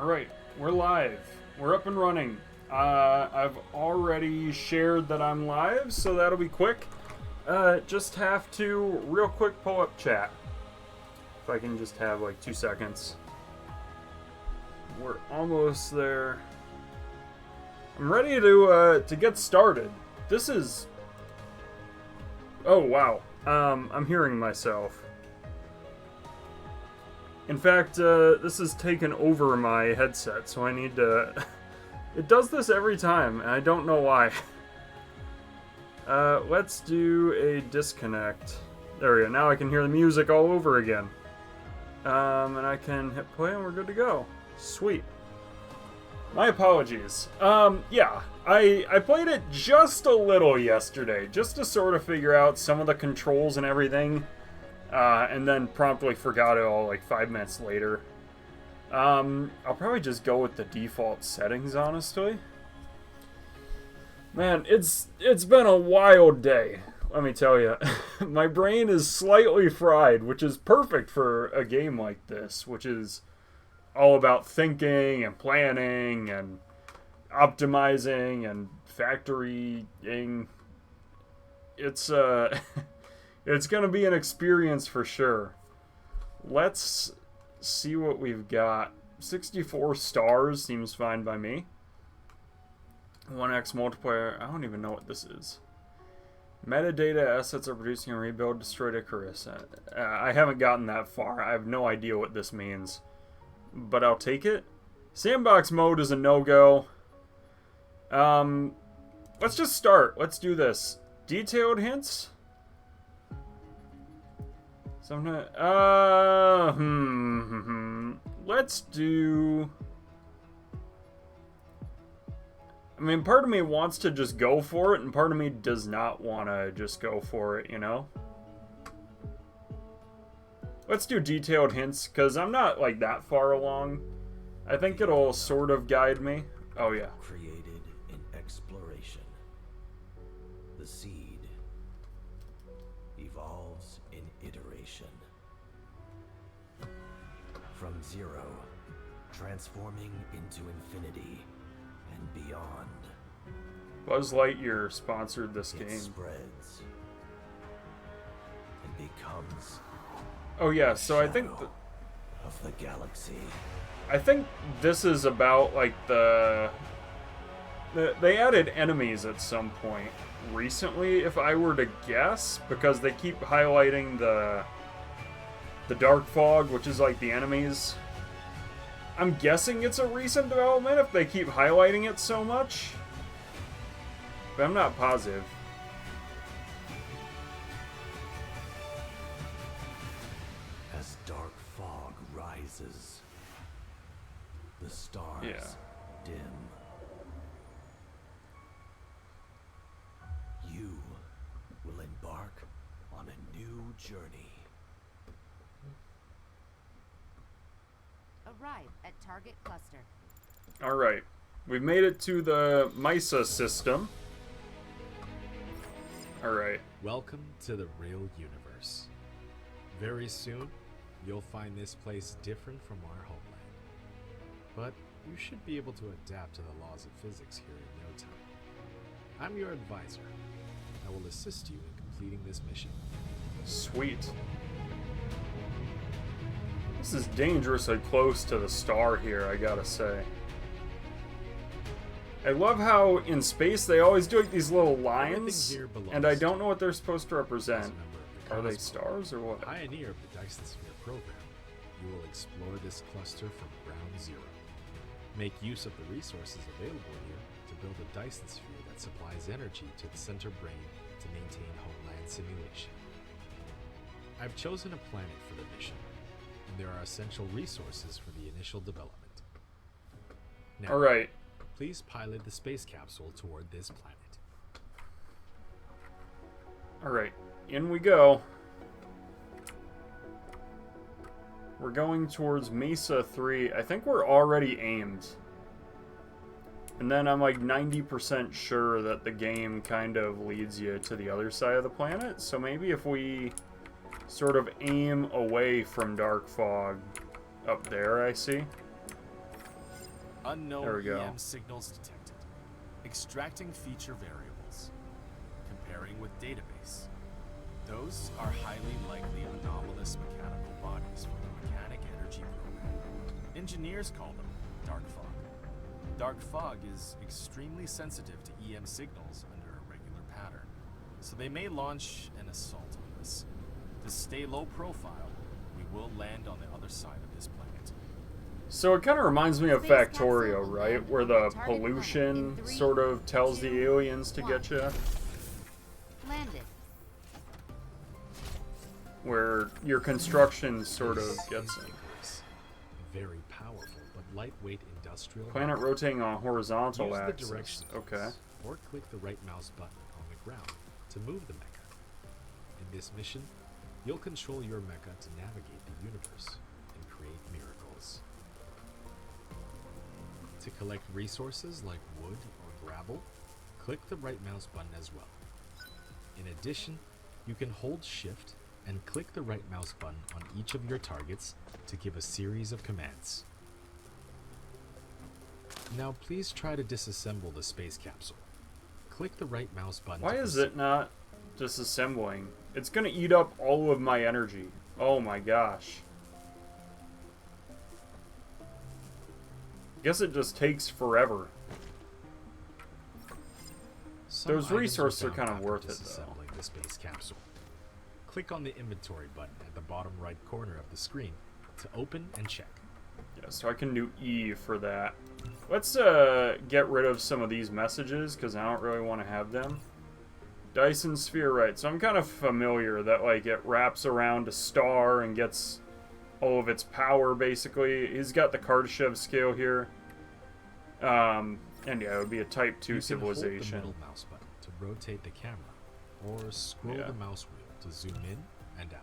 Alright, we're live. We're up and running. I've already shared that I'm live, so that'll be quick. Just have to real quick pull up chat. If I can just have like 2 seconds. We're almost there. I'm ready to get started. This is... Oh, wow. I'm hearing myself. In fact, this has taken over my headset, so I need to... It does this every time, and I don't know why. Let's do a disconnect. There we go. Now I can hear the music all over again. And I can hit play and we're good to go. Sweet. My apologies. Yeah. I played it just a little yesterday, just to sort of figure out some of the controls and everything. And then promptly forgot it all like 5 minutes later. I'll probably just go with the default settings, honestly. Man, it's been a wild day, let me tell you. My brain is slightly fried, which is perfect for a game like this, which is all about thinking and planning and optimizing and factorying. It's it's gonna be an experience for sure. Let's see what we've got. 64 stars seems fine by me. 1x multiplayer. I don't even know what this is. Metadata assets are producing a rebuild destroyed Icarus. I haven't gotten that far. I have no idea what this means. But I'll take it. Sandbox mode is a no-go. Let's just start. Let's do this. Detailed hints? Let's do... I mean, part of me wants to just go for it, and part of me does not want to just go for it, you know? Let's do detailed hints, because I'm not, like, that far along. I think it'll sort of guide me. Oh, yeah. Created in exploration. The seed evolves in iteration. From zero, transforming into infinity and beyond. Buzz Lightyear sponsored this It game. spreads and becomes Oh, yeah, so I think... of the galaxy. I think this is about, like, they added enemies at some point recently, if I were to guess, because they keep highlighting the Dark Fog, which is, like, the enemies. I'm guessing it's a recent development if they keep highlighting it so much, but I'm not positive. As dark fog rises, the stars dim. You will embark on a new journey. Arrive at target cluster. Alright, we've made it to the MISA system. Alright. Welcome to the real universe. Very soon, you'll find this place different from our homeland. But you should be able to adapt to the laws of physics here in no time. I'm your advisor. I will assist you in completing this mission. Sweet. This is dangerously close to the star here, I gotta say. I love how in space they always do like these little lines, Everything here belongs and I don't know what they're supposed to As represent. a member of the Are they Cosmos, stars or what? pioneer of the Dyson Sphere program, you will explore this cluster from ground zero. Make use of the resources available here to build a Dyson Sphere that supplies energy to the center brain to maintain homeland simulation. I've chosen a planet for the mission, and there are essential resources for the initial development. Now, Alright. please pilot the space capsule toward this planet. Alright. In we go. We're going towards Mesa 3. I think we're already aimed. And then I'm like 90% sure that the game kind of leads you to the other side of the planet. So maybe if we sort of aim away from Dark Fog up there, I see. Unknown There we go. EM signals detected. Extracting feature variables. Comparing with database. Those are highly likely anomalous mechanical bodies from the Mechanic Energy Program. Engineers call them dark fog. Dark fog is extremely sensitive to EM signals under a regular pattern, so they may launch an assault on us. To stay low profile, we will land on the other side of this planet. So it kind of reminds me of Space Factorio, capsule right? land Where on the target planet pollution in 3, sort of tells 2, the aliens to 1. get you. Landed. Where your construction sort of This gets is it. Icarus. Very powerful but lightweight industrial. Planet rotating on horizontal Use the axis. direction Okay. keys or click the right mouse button on the ground to move the mecha. In this mission, you'll control your mecha to navigate the universe and create miracles. To collect resources like wood or gravel, click the right mouse button as well. In addition, you can hold shift and click the right mouse button on each of your targets to give a series of commands. Now please try to disassemble the space capsule. Click the right mouse button. Why to is proceed. it not disassembling? It's gonna eat up all of my energy. Oh my gosh. Guess it just takes forever. Some Those items resources are found kind of after worth it, though. disassembling the space capsule. Click on the inventory button at the bottom right corner of the screen to open and check. Yeah, so I can do E for that. Let's get rid of some of these messages because I don't really want to have them. Dyson Sphere, right? So I'm kind of familiar that like it wraps around a star and gets all of its power basically. He's got the Kardashev scale here. And yeah, it would be a Type 2 You can civilization. hold the middle mouse button to rotate the camera, or scroll Yeah. the mouse wheel to zoom in and out.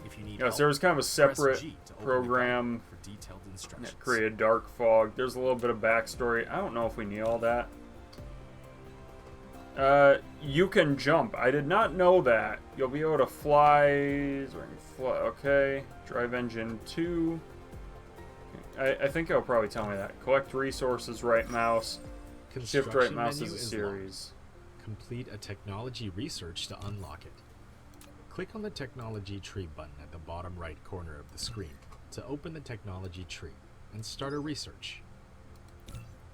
If you need Yeah, help, so there's kind of a press separate G to open the program guide for detailed instructions. that created Dark Fog. There's a little bit of backstory. I don't know if we need all that. You can jump. I did not know that. You'll be able to fly. Okay. Drive engine 2. I think it'll probably tell me that. Collect resources, right mouse. Shift right Construction mouse menu is a is series. locked. Complete a technology research to unlock it. Click on the technology tree button at the bottom right corner of the screen to open the technology tree and start a research.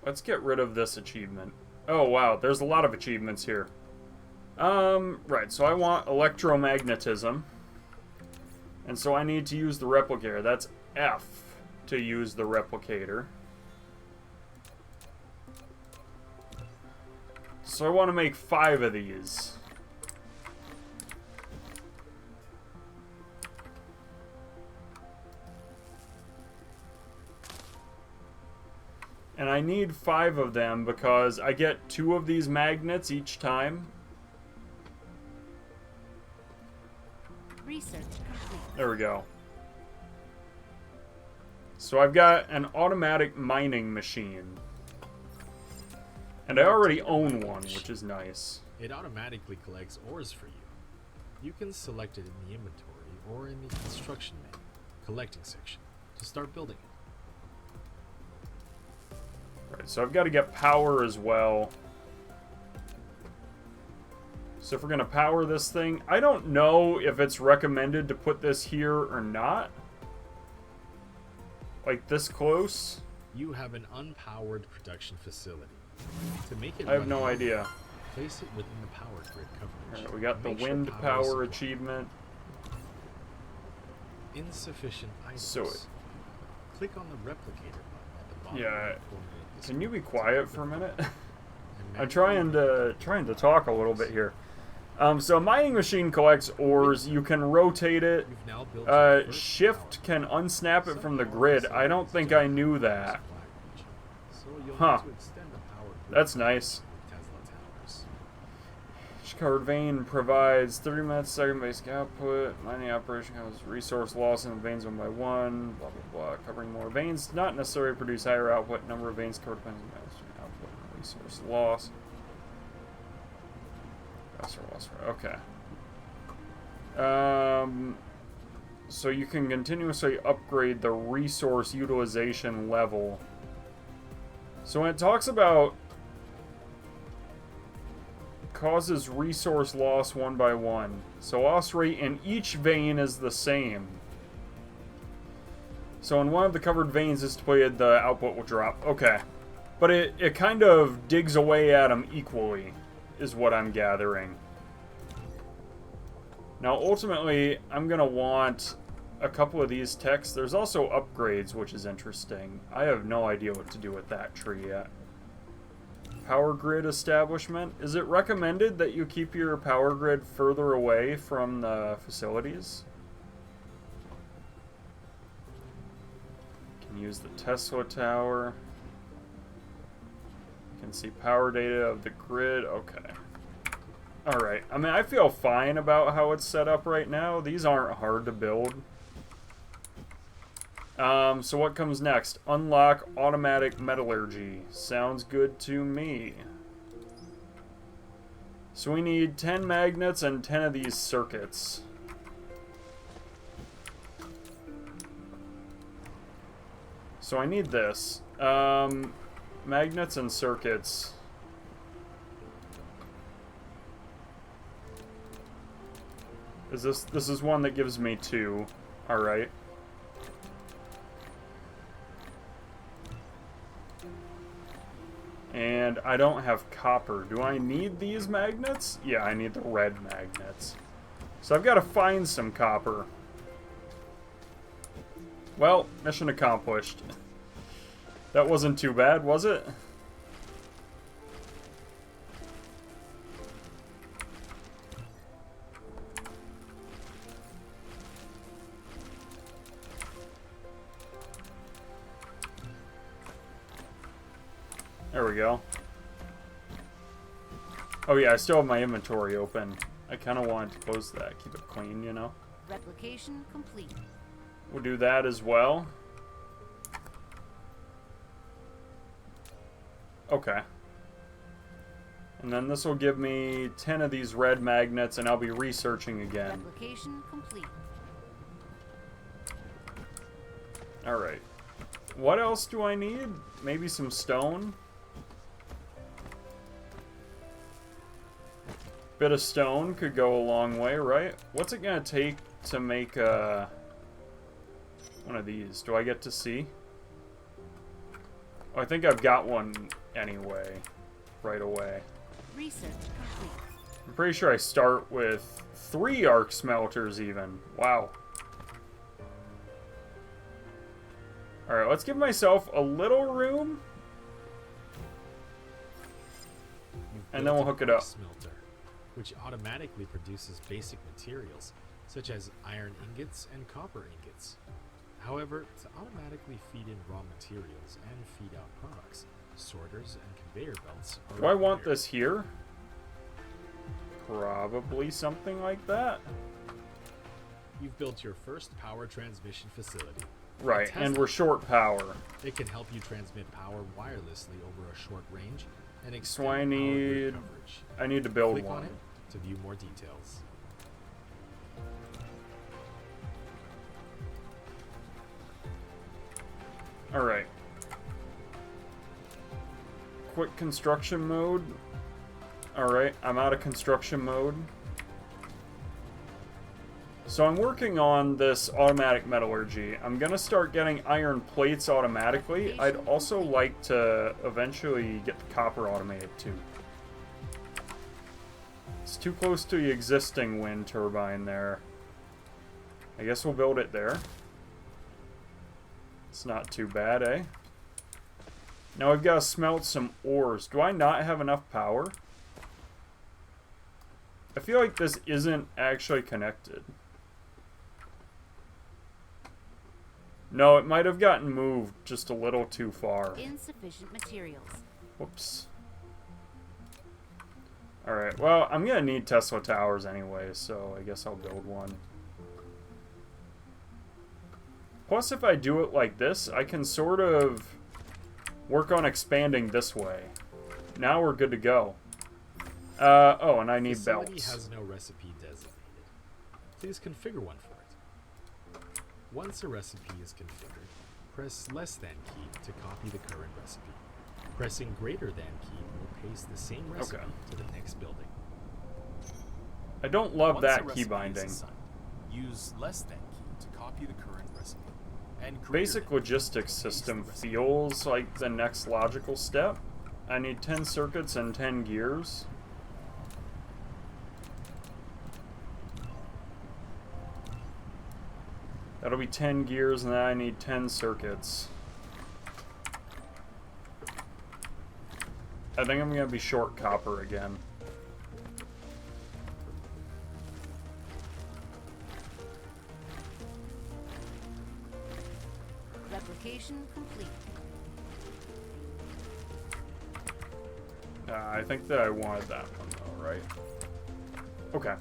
Let's get rid of this achievement. Oh wow, there's a lot of achievements here. Right, so I want electromagnetism. And so I need to use the replicator. That's F to use the replicator. So I want to make 5 of these. And I need 5 of them because I get 2 of these magnets each time. Research complete. There we go. So I've got an automatic mining machine. And I already own one, which is nice. It automatically collects ores for you. You can select it in the inventory or in the construction menu, collecting section, to start building it. Right, so I've got to get power as well. So if we're going to power this thing, I don't know if it's recommended to put this here or not. Like this close. You have an unpowered production facility. To make it I have run no well, idea. place it within the power grid coverage. Alright, we got the Make sure wind power is power supplied. achievement. Insufficient items. So click on the replicator button at the bottom Yeah, right corner of the can you be screen to quiet open for a the minute? and I'm manually trying to talk a little bit here. So mining machine collects ores. You can rotate it. You've now built your first Shift power. can unsnap it Some from the power grid. I don't facilities think I don't knew have that. supply region, so you'll Huh. need to extend the power grid That's nice. with Tesla towers. Covered vein provides 30 minutes second basic output. Mining operation causes resource loss in the veins one by one. Blah blah blah. Covering more veins, not necessarily produce higher output. Number of veins covered depends on the output and resource loss. Okay. So you can continuously upgrade the resource utilization level. So when it talks about causes resource loss 1 by 1. So loss rate in each vein is the same. So when one of the covered veins is depleted, the output will drop. Okay. But it kind of digs away at them equally, is what I'm gathering. Now, ultimately, I'm going to want a couple of these techs. There's also upgrades, which is interesting. I have no idea what to do with that tree yet. Power grid establishment. Is it recommended that you keep your power grid further away from the facilities? Can use the Tesla tower. Can see power data of the grid. Okay. Alright. I mean, I feel fine about how it's set up right now. These aren't hard to build. So what comes next? Unlock automatic metallurgy. Sounds good to me. So we need 10 magnets and 10 of these circuits. So I need this. Magnets and circuits. This is one that gives me 2. Alright. And I don't have copper. Do I need these magnets? Yeah, I need the red magnets. So I've got to find some copper. Well, mission accomplished. That wasn't too bad, was it? There we go. Oh yeah, I still have my inventory open. I kind of wanted to close that, keep it clean, you know? Replication complete. We'll do that as well. Okay. And then this will give me 10 of these red magnets, and I'll be researching again. Replication complete. Alright. What else do I need? Maybe some stone? Bit of stone could go a long way, right? What's it gonna take to make one of these? Do I get to see? Oh, I think I've got one anyway. Right away. Research complete. I'm pretty sure I start with 3 arc smelters even. Wow. Alright, let's give myself a little room. And then we'll hook it up. Smelter, which automatically produces basic materials, such as iron ingots and copper ingots. However, to automatically feed in raw materials and feed out products, sorters and conveyor belts are Do I want required. this here? Probably something like that. You've built your first power transmission facility. Right, Tesla. and we're short power. It can help you transmit power wirelessly over a short range and extend So I power grid need... coverage. I need to build Click on one. it to view more details. Alright. Quick construction mode. Alright, I'm out of construction mode. So I'm working on this automatic metallurgy. I'm gonna start getting iron plates automatically. I'd also like to eventually get the copper automated too. It's too close to the existing wind turbine there. I guess we'll build it there. It's not too bad, eh? Now I've got to smelt some ores. Do I not have enough power? I feel like this isn't actually connected. No, it might have gotten moved just a little too far. Insufficient materials. Whoops. Alright, well, I'm gonna need Tesla towers anyway, so I guess I'll build one. Plus, if I do it like this, I can sort of work on expanding this way. Now we're good to go. Oh, and I need Facility belts. has no recipe designated. Please configure one for it. Once a recipe is configured, press less than key to copy the current recipe. Pressing greater than key will paste the same recipe to the next building. I don't love Once that a key recipe is binding. assigned, use less than key to copy the current recipe. And greater Basic than key logistics to paste system the recipe. feels like the next logical step. I need 10 circuits and 10 gears. That'll be 10 gears, and then I need 10 circuits. I think I'm going to be short copper again. Replication complete. I think that I wanted that one, though, right? Okay.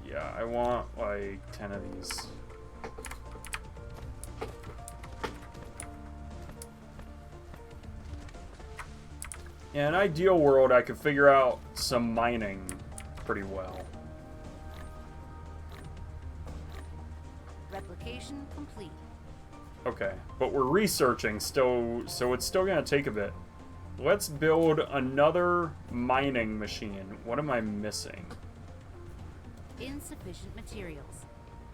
Yeah, I want, like, 10 of these. In an ideal world, I could figure out some mining pretty well. Replication complete. Okay, but we're researching still, so it's still gonna take a bit. Let's build another mining machine. What am I missing? Insufficient materials.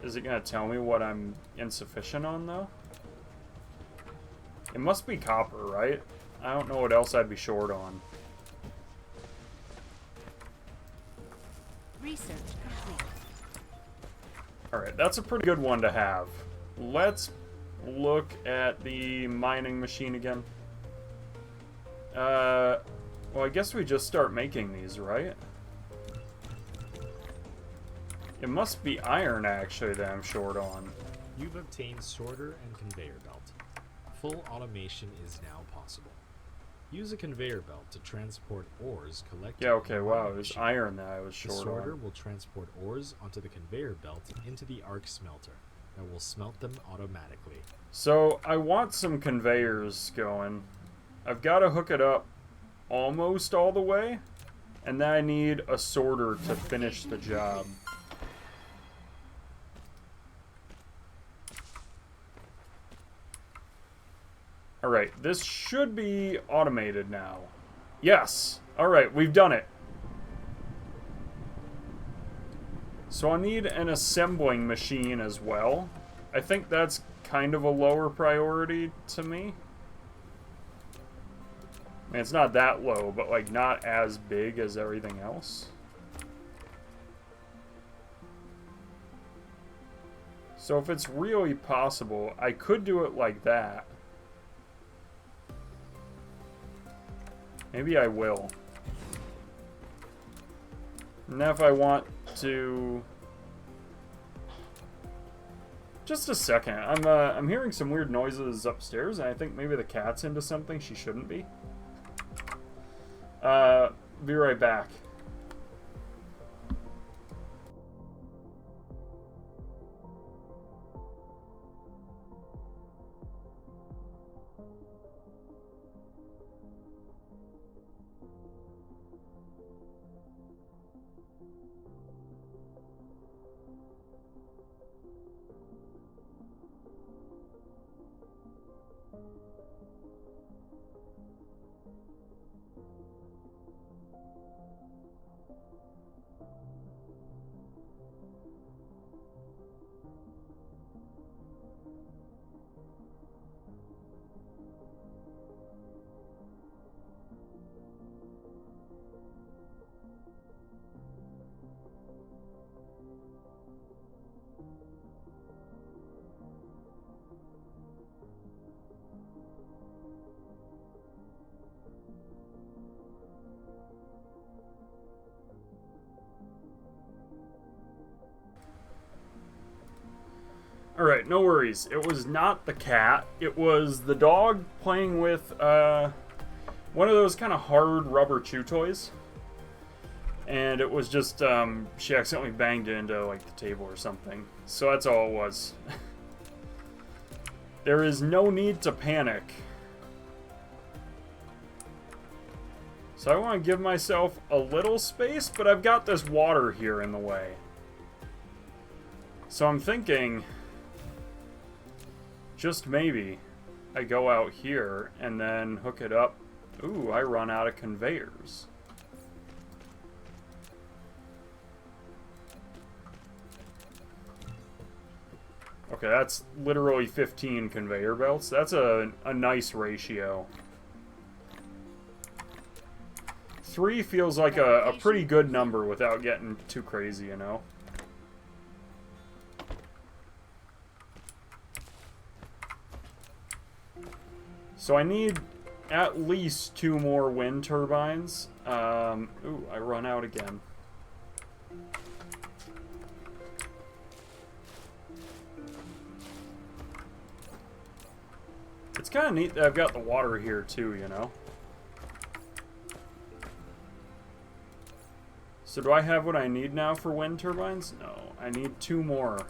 Is it gonna tell me what I'm insufficient on, though? It must be copper, right? I don't know what else I'd be short on. Research complete. Alright, that's a pretty good one to have. Let's look at the mining machine again. Well, I guess we just start making these, right? It must be iron, actually, that I'm short on. You've obtained sorter and conveyor belt. Full automation is now possible. Use a conveyor belt to transport ores collected. Yeah, okay, in the wow, mining it was machine. iron that I was The short sorter on. will transport ores onto the conveyor belt into the arc smelter that will smelt them automatically. So, I want some conveyors going. I've got to hook it up almost all the way, and then I need a sorter to finish the job. Alright, this should be automated now. Yes! Alright, we've done it. So I need an assembling machine as well. I think that's kind of a lower priority to me. I mean, it's not that low, but like not as big as everything else. So if it's really possible, I could do it like that. Maybe I will. Now if I want to... Just a second. I'm hearing some weird noises upstairs, and I think maybe the cat's into something she shouldn't be. Be right back. Alright, no worries. It was not the cat. It was the dog playing with one of those kind of hard rubber chew toys. And it was just, she accidentally banged it into like the table or something. So that's all it was. There is no need to panic. So I want to give myself a little space, but I've got this water here in the way. So I'm thinking, just maybe, I go out here and then hook it up. Ooh, I run out of conveyors. Okay, that's literally 15 conveyor belts. That's a nice ratio. 3 feels like a pretty good number without getting too crazy, you know? So I need at least 2 more wind turbines. Ooh, I run out again. It's kind of neat that I've got the water here too, you know? So do I have what I need now for wind turbines? No, I need 2 more.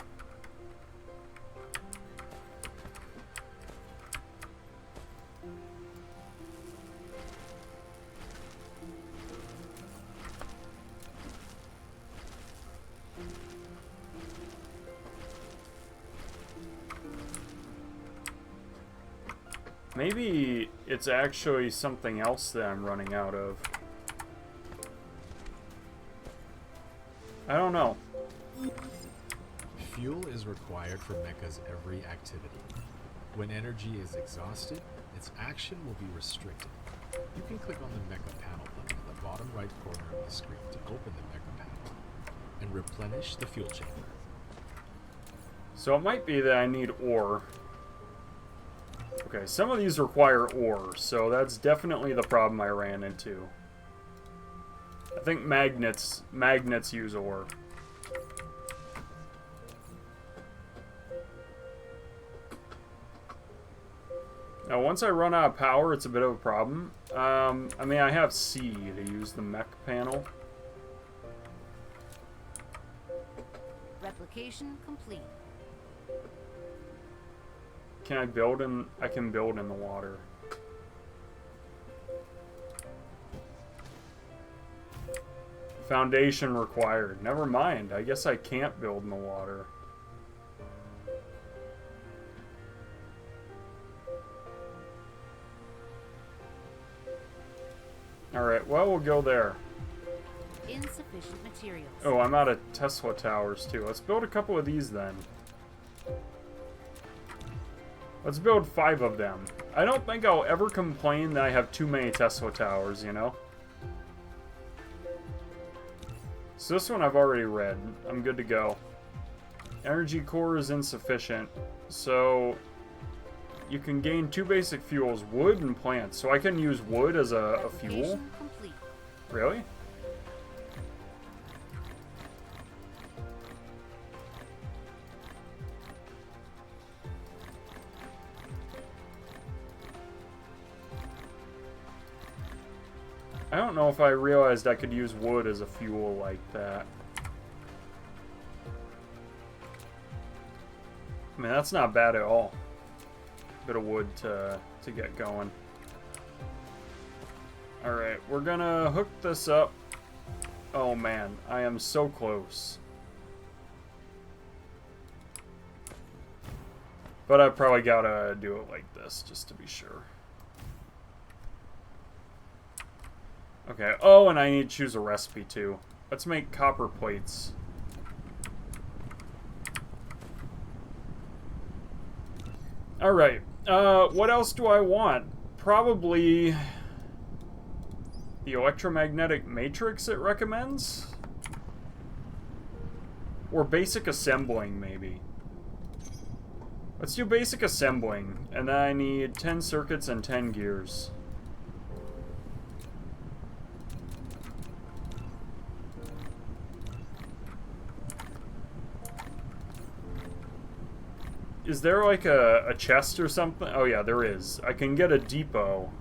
Maybe it's actually something else that I'm running out of. I don't know. Fuel is required for Mecha's every activity. When energy is exhausted, its action will be restricted. You can click on the Mecha panel button at the bottom right corner of the screen to open the Mecha panel and replenish the fuel chamber. So it might be that I need ore. Okay, some of these require ore, so that's definitely the problem I ran into. I think magnets use ore. Now, once I run out of power, it's a bit of a problem. I mean, I have C to use the mech panel. Replication complete. Can I build in? I can build in the water. Foundation required. Never mind. I guess I can't build in the water. Alright, well, we'll go there. Insufficient materials. Oh, I'm out of Tesla towers, too. Let's build a couple of these, then. Let's build 5 of them. I don't think I'll ever complain that I have too many Tesla towers, you know? So this one I've already read. I'm good to go. Energy core is insufficient. So you can gain 2 basic fuels, wood and plants. So I can use wood as a fuel? Replication complete. Really? I don't know if I realized I could use wood as a fuel like that. I mean, that's not bad at all. Bit of wood to get going. Alright, we're gonna hook this up. Oh man, I am so close. But I probably gotta do it like this, just to be sure. Okay, oh, and I need to choose a recipe too. Let's make copper plates. Alright, what else do I want? Probably the electromagnetic matrix it recommends? Or basic assembling, maybe. Let's do basic assembling, and then I need 10 circuits and 10 gears. Is there like a chest or something? Oh yeah, there is. I can get a depot.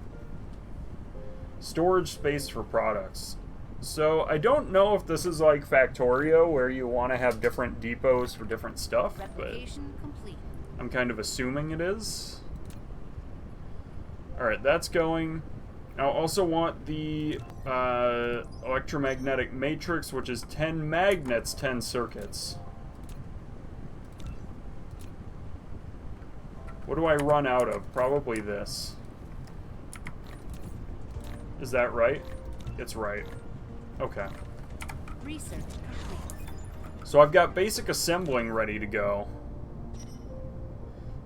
Storage space for products. So I don't know if this is like Factorio where you want to have different depots for different stuff, but Replication complete. I'm kind of assuming it is. Alright, that's going. I also want the electromagnetic matrix, which is 10 magnets, 10 circuits. What do I run out of? Probably this. Is that right? It's right. Okay. Research complete. So I've got basic assembling ready to go.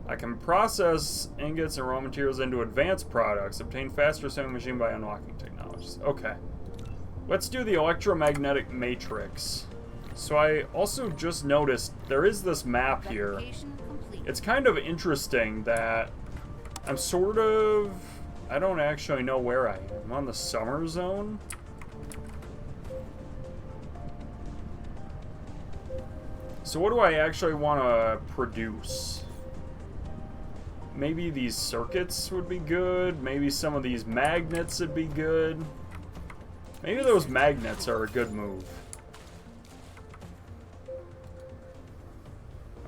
I can process ingots and raw materials into advanced products. Obtain faster sewing machine by unlocking technologies. Okay. Let's do the electromagnetic matrix. So I also just noticed there is this map here. Replication complete. It's kind of interesting that I'm sort of... I don't actually know where I am. I'm on the summer zone? So what do I actually want to produce? Maybe these circuits would be good. Maybe some of these magnets would be good. Maybe those magnets are a good move.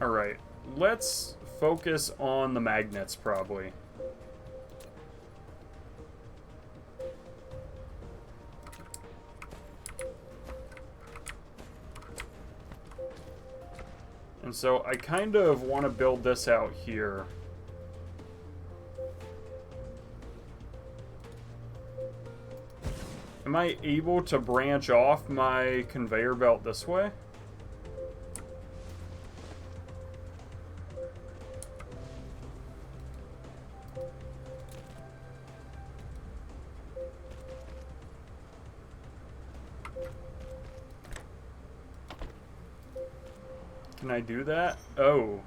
Alright, let's focus on the magnets probably. And so I kind of want to build this out here. Am I able to branch off my conveyor belt this way? Can I do that? Oh.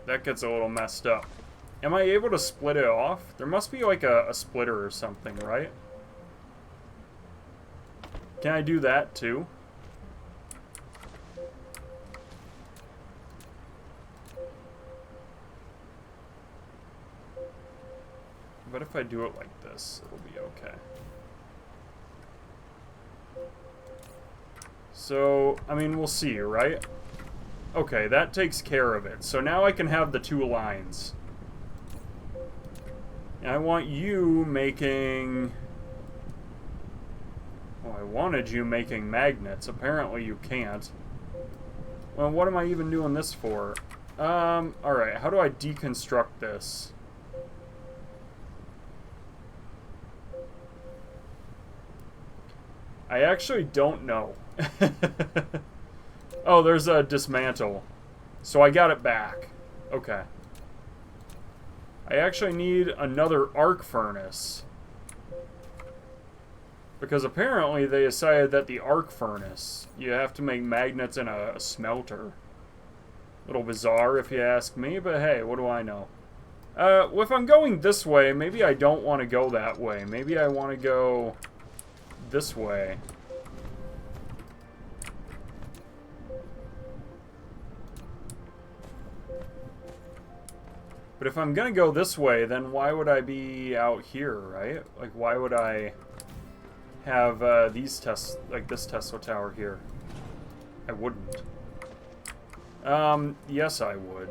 That gets a little messed up. Am I able to split it off? There must be like a splitter or something, right? Can I do that too? But if I do it like this, it'll be okay. So, I mean, we'll see, right? Okay, that takes care of it. So now I can have the two lines. And I want you making... Well, I wanted you making magnets. Apparently you can't. Well, what am I even doing this for? Alright, how do I deconstruct this? I actually don't know. Oh, there's a dismantle. So I got it back. Okay. I actually need another arc furnace. Because apparently they decided that the arc furnace, you have to make magnets in a smelter. A little bizarre if you ask me, but hey, what do I know? Well, if I'm going this way, maybe I don't want to go that way. Maybe I want to go this way. But if I'm gonna go this way, then why would I be out here, right? Like, why would I have these tests, like this Tesla tower here? I wouldn't. Yes, I would.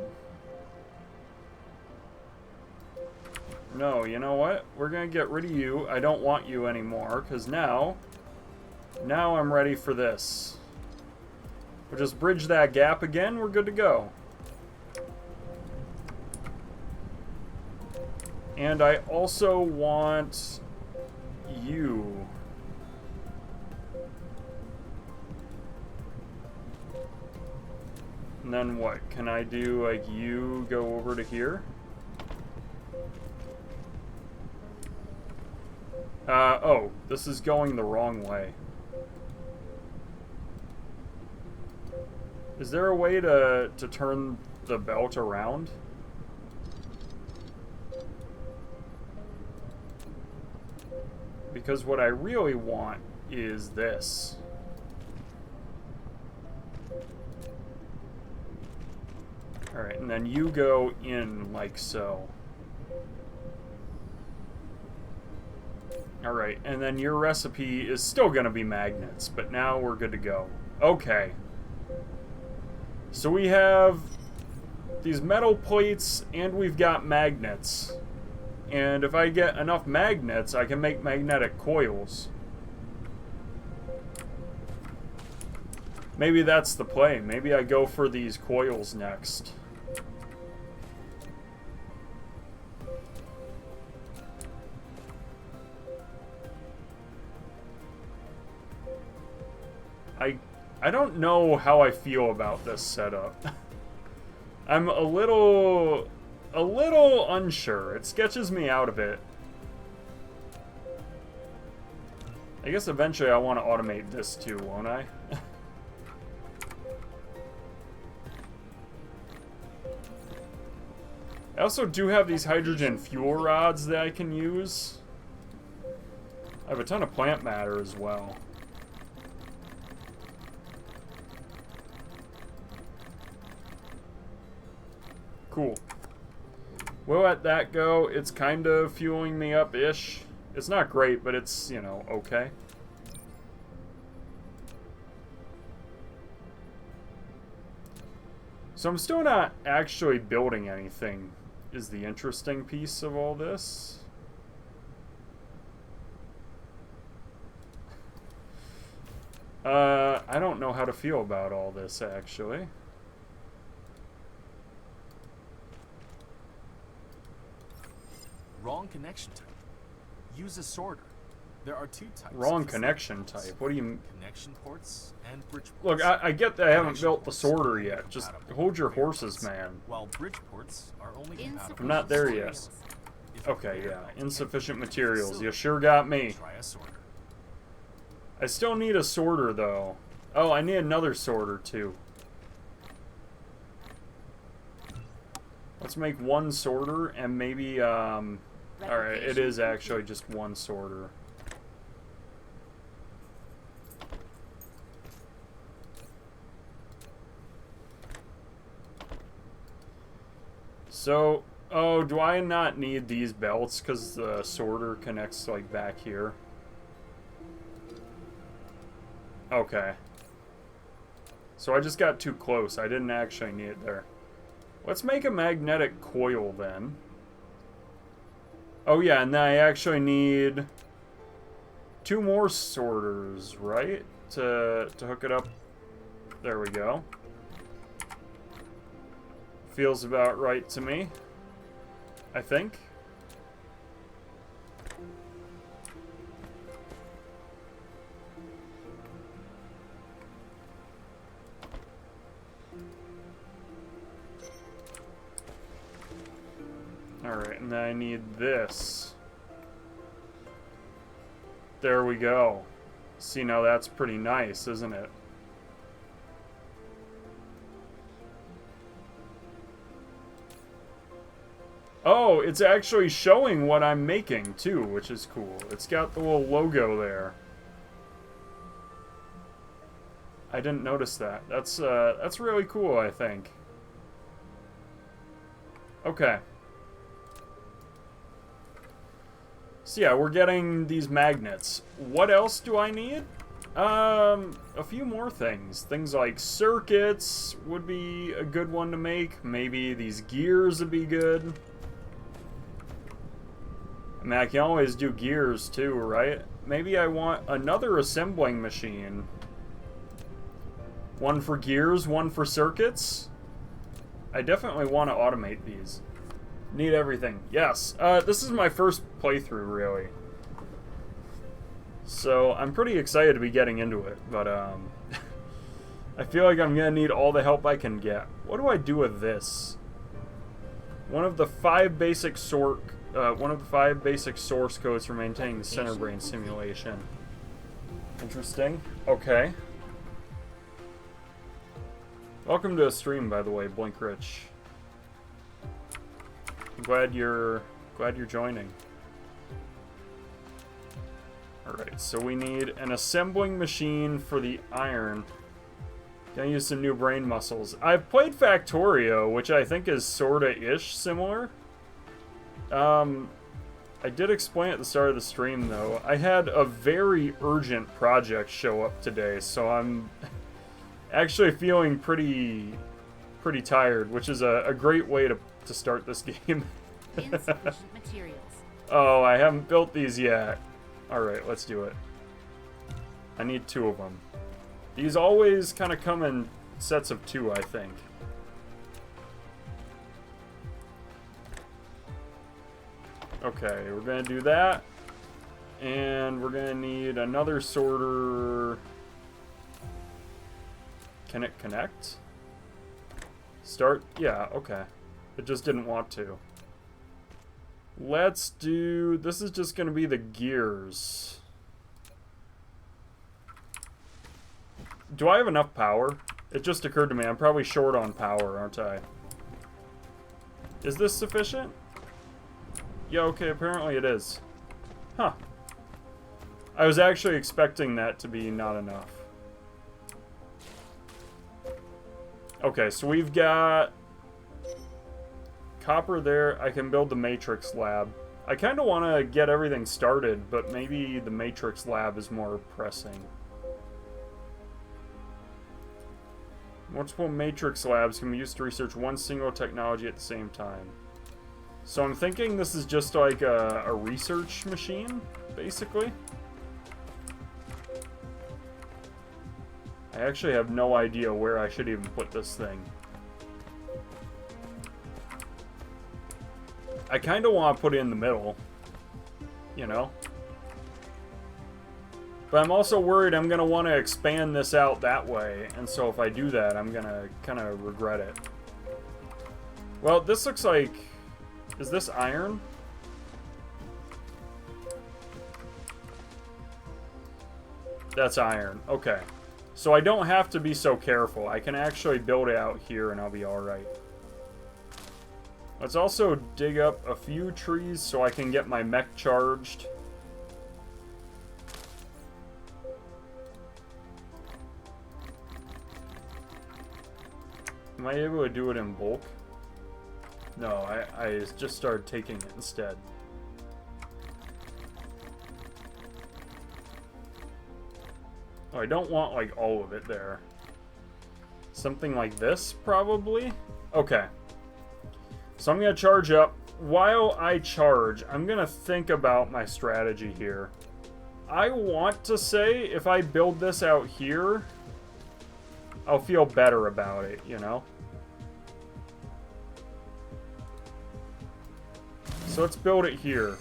No, you know what? We're gonna get rid of you. I don't want you anymore, because now I'm ready for this. We'll just bridge that gap again, we're good to go. And I also want you. And then what? Can I do, like, you go over to here? Oh, this is going the wrong way. Is there a way to turn the belt around? Because what I really want is this. Alright, and then you go in like so. Alright, and then your recipe is still gonna be magnets, but now we're good to go. Okay. So we have these metal plates, and we've got magnets. And if I get enough magnets, I can make magnetic coils. Maybe that's the play. Maybe I go for these coils next. I don't know how I feel about this setup. I'm a little unsure. It sketches me out a bit. I guess eventually I want to automate this too, won't I? I also do have these hydrogen fuel rods that I can use. I have a ton of plant matter as well. Cool. We'll let that go. It's kind of fueling me up-ish. It's not great, but it's, you know, okay. So I'm still not actually building anything, is the interesting piece of all this. I don't know how to feel about all this, actually. Wrong connection type. Use a sorter. There are 2 types. Wrong of connection ports. type. What do you... Connection ports and bridge Look, ports. I get that I haven't Connection built the ports sorter are yet. Just compatible hold your with radio horses, ports, man. While bridge ports are only compatible. I'm not there yet. materials. If you Okay, build yeah. a Insufficient multi-entity materials. facility, You sure got me. Try a sorter. I still need a sorter, though. Oh, I need another sorter, too. Let's make one sorter, and maybe, alright, it is actually just one sorter. So, oh, do I not need these belts because the sorter connects, like, back here? Okay. So I just got too close. I didn't actually need it there. Let's make a magnetic coil, then. Oh, yeah, and then I actually need 2 more sorters, right? To hook it up. There we go. Feels about right to me, I think. Alright, and then I need this. There we go. See, now that's pretty nice, isn't it? Oh, it's actually showing what I'm making, too, which is cool. It's got the little logo there. I didn't notice that. That's really cool, I think. Okay. So yeah, we're getting these magnets. What else do I need? A few more things. Things like circuits would be a good one to make. Maybe these gears would be good. I mean, I can always do gears too, right? Maybe I want another assembling machine. One for gears, one for circuits. I definitely want to automate these. Need everything. Yes. This is my first playthrough, really. So, I'm pretty excited to be getting into it, but, I feel like I'm gonna need all the help I can get. What do I do with this? One of the 5 basic source codes for maintaining the center brain simulation. Interesting. Okay. Welcome to a stream, by the way, Blink Rich. I'm glad you're joining. Alright, so we need an assembling machine for the iron. Gonna use some new brain muscles. I've played Factorio, which I think is sorta-ish similar. I did explain at the start of the stream, though. I had a very urgent project show up today, so I'm actually feeling pretty tired, which is a great way to start this game. Insufficient materials. Oh, I haven't built these yet. Alright, let's do it. I need 2 of them. These always kind of come in sets of 2, I think. Okay, we're gonna do that. And we're gonna need another sorter Can it connect? Start? Yeah, okay. It just didn't want to. Let's do... This is just going to be the gears. Do I have enough power? It just occurred to me, I'm probably short on power, aren't I? Is this sufficient? Yeah, okay, apparently it is. Huh. I was actually expecting that to be not enough. Okay, so we've got copper there. I can build the Matrix lab. I kind of want to get everything started, but maybe the Matrix lab is more pressing. Multiple Matrix labs can be used to research one single technology at the same time. So I'm thinking this is just like a research machine, basically. I actually have no idea where I should even put this thing. I kind of want to put it in the middle, you know? But I'm also worried I'm going to want to expand this out that way, and so if I do that, I'm going to kind of regret it. Well, this looks like... Is this iron? That's iron. Okay. So I don't have to be so careful. I can actually build it out here and I'll be alright. Let's also dig up a few trees so I can get my mech charged. Am I able to do it in bulk? No, I just started taking it instead. Oh, I don't want, like, all of it there. Something like this, probably? Okay. So I'm going to charge up. While I charge, I'm going to think about my strategy here. I want to say, if I build this out here, I'll feel better about it, you know? So let's build it here.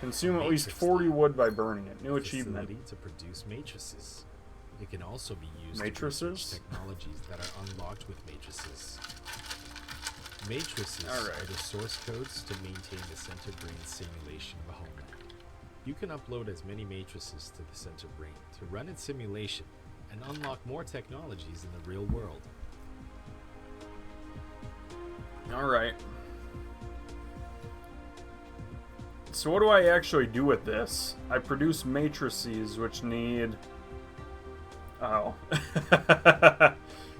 Consume at least 40 wood by burning it. New achievement. To produce matrices. It can also be used Matrices? to research technologies that are unlocked with matrices. Matrices are the source codes to maintain the center brain simulation of a home. You can upload as many matrices to the center brain to run its simulation and unlock more technologies in the real world. Alright. So what do I actually do with this? I produce matrices which need... Oh.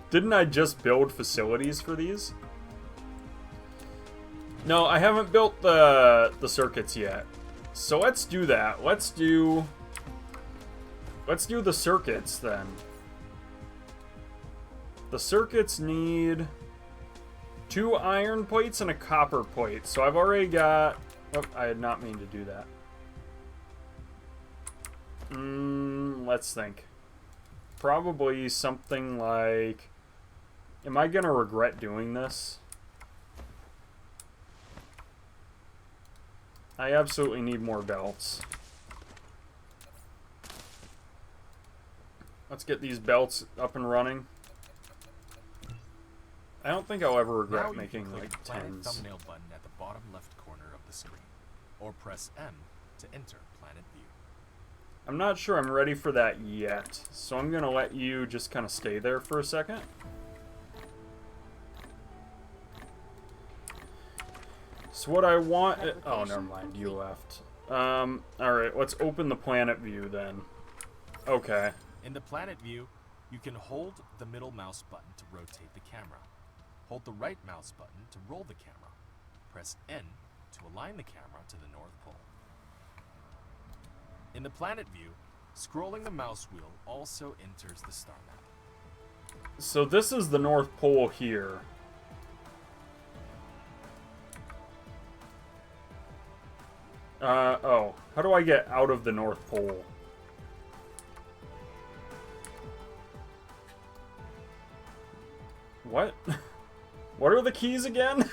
Didn't I just build facilities for these? No, I haven't built the circuits yet. So let's do that. Let's do the circuits then. The circuits need 2 iron plates and a copper plate. So I've already got... Oh, I did not mean to do that. Let's think. Probably something like... Am I gonna regret doing this? I absolutely need more belts. Let's get these belts up and running. I don't think I'll ever regret making like the Planet 10s. thumbnail button at the bottom left corner of the screen, or press M to enter Planet View. I'm not sure I'm ready for that yet, so I'm gonna let you just kind of stay there for a second. So what I want... Oh, never mind. You left. Alright, let's open the planet view then. Okay. In the Planet View, you can hold the middle mouse button to rotate the camera. Hold the right mouse button to roll the camera. Press N to align the camera to the North Pole. In the Planet View, scrolling the mouse wheel also enters the star map. So this is the North Pole here. Oh. How do I get out of the North Pole? What? What are the keys again?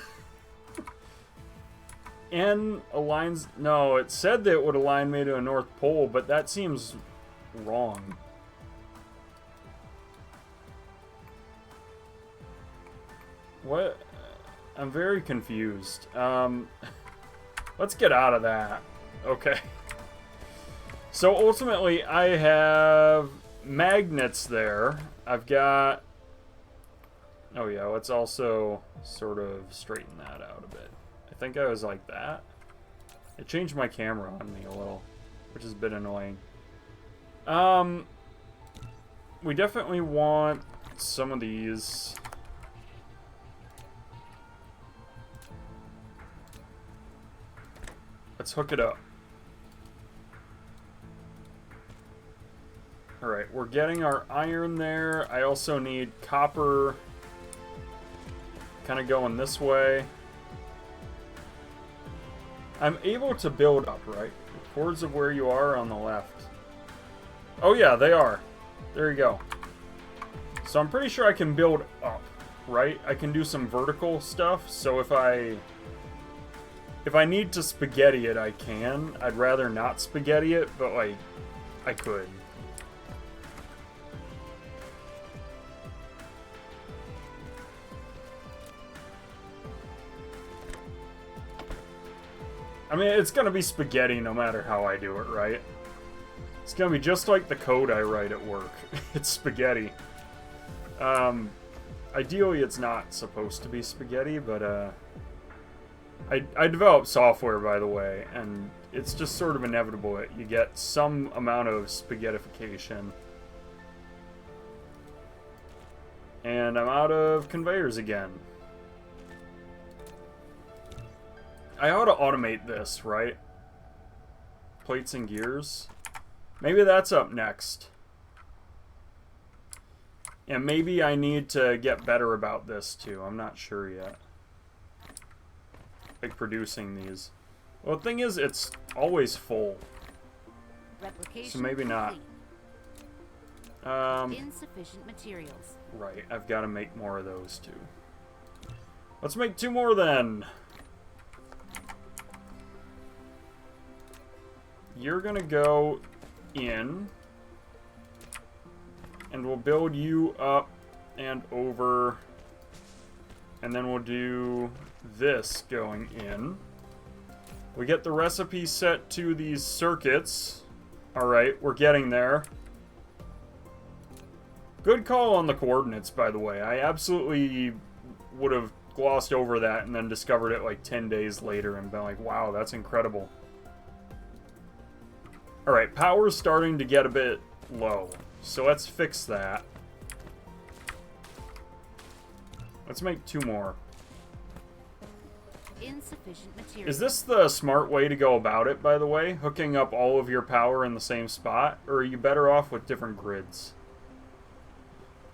N aligns... No, it said that it would align me to a North Pole, but that seems wrong. What? I'm very confused. Let's get out of that. Okay. So ultimately, I have magnets there. I've got... Oh yeah, let's also sort of straighten that out a bit. I think I was like that. It changed my camera on me a little, which is a bit annoying. We definitely want some of these. Let's hook it up. Alright, we're getting our iron there. I also need copper. Kind of going this way. I'm able to build up, right? Chords of where you are on the left. Oh yeah, they are. There you go. So I'm pretty sure I can build up, right? I can do some vertical stuff, so if I need to spaghetti it, I can. I'd rather not spaghetti it, but like, I could. I mean, it's gonna be spaghetti no matter how I do it, right? It's gonna be just like the code I write at work. It's spaghetti. Ideally it's not supposed to be spaghetti, but I develop software, by the way, and it's just sort of inevitable that you get some amount of spaghettification. And I'm out of conveyors again. I ought to automate this, right? Plates and gears. Maybe that's up next. And maybe I need to get better about this too. I'm not sure yet. Like producing these. Well, the thing is, it's always full. Replication So maybe not. Insufficient materials. Right, I've got to make more of those too. Let's make 2 more then. You're gonna go in, and we'll build you up and over, and then we'll do this going in. We get the recipe set to these circuits. Alright, we're getting there. Good call on the coordinates, by the way. I absolutely would have glossed over that and then discovered it like 10 days later and been like, wow, that's incredible. Alright, power's starting to get a bit low, so let's fix that. Let's make 2 more. Insufficient materials. Is this the smart way to go about it, by the way? Hooking up all of your power in the same spot? Or are you better off with different grids?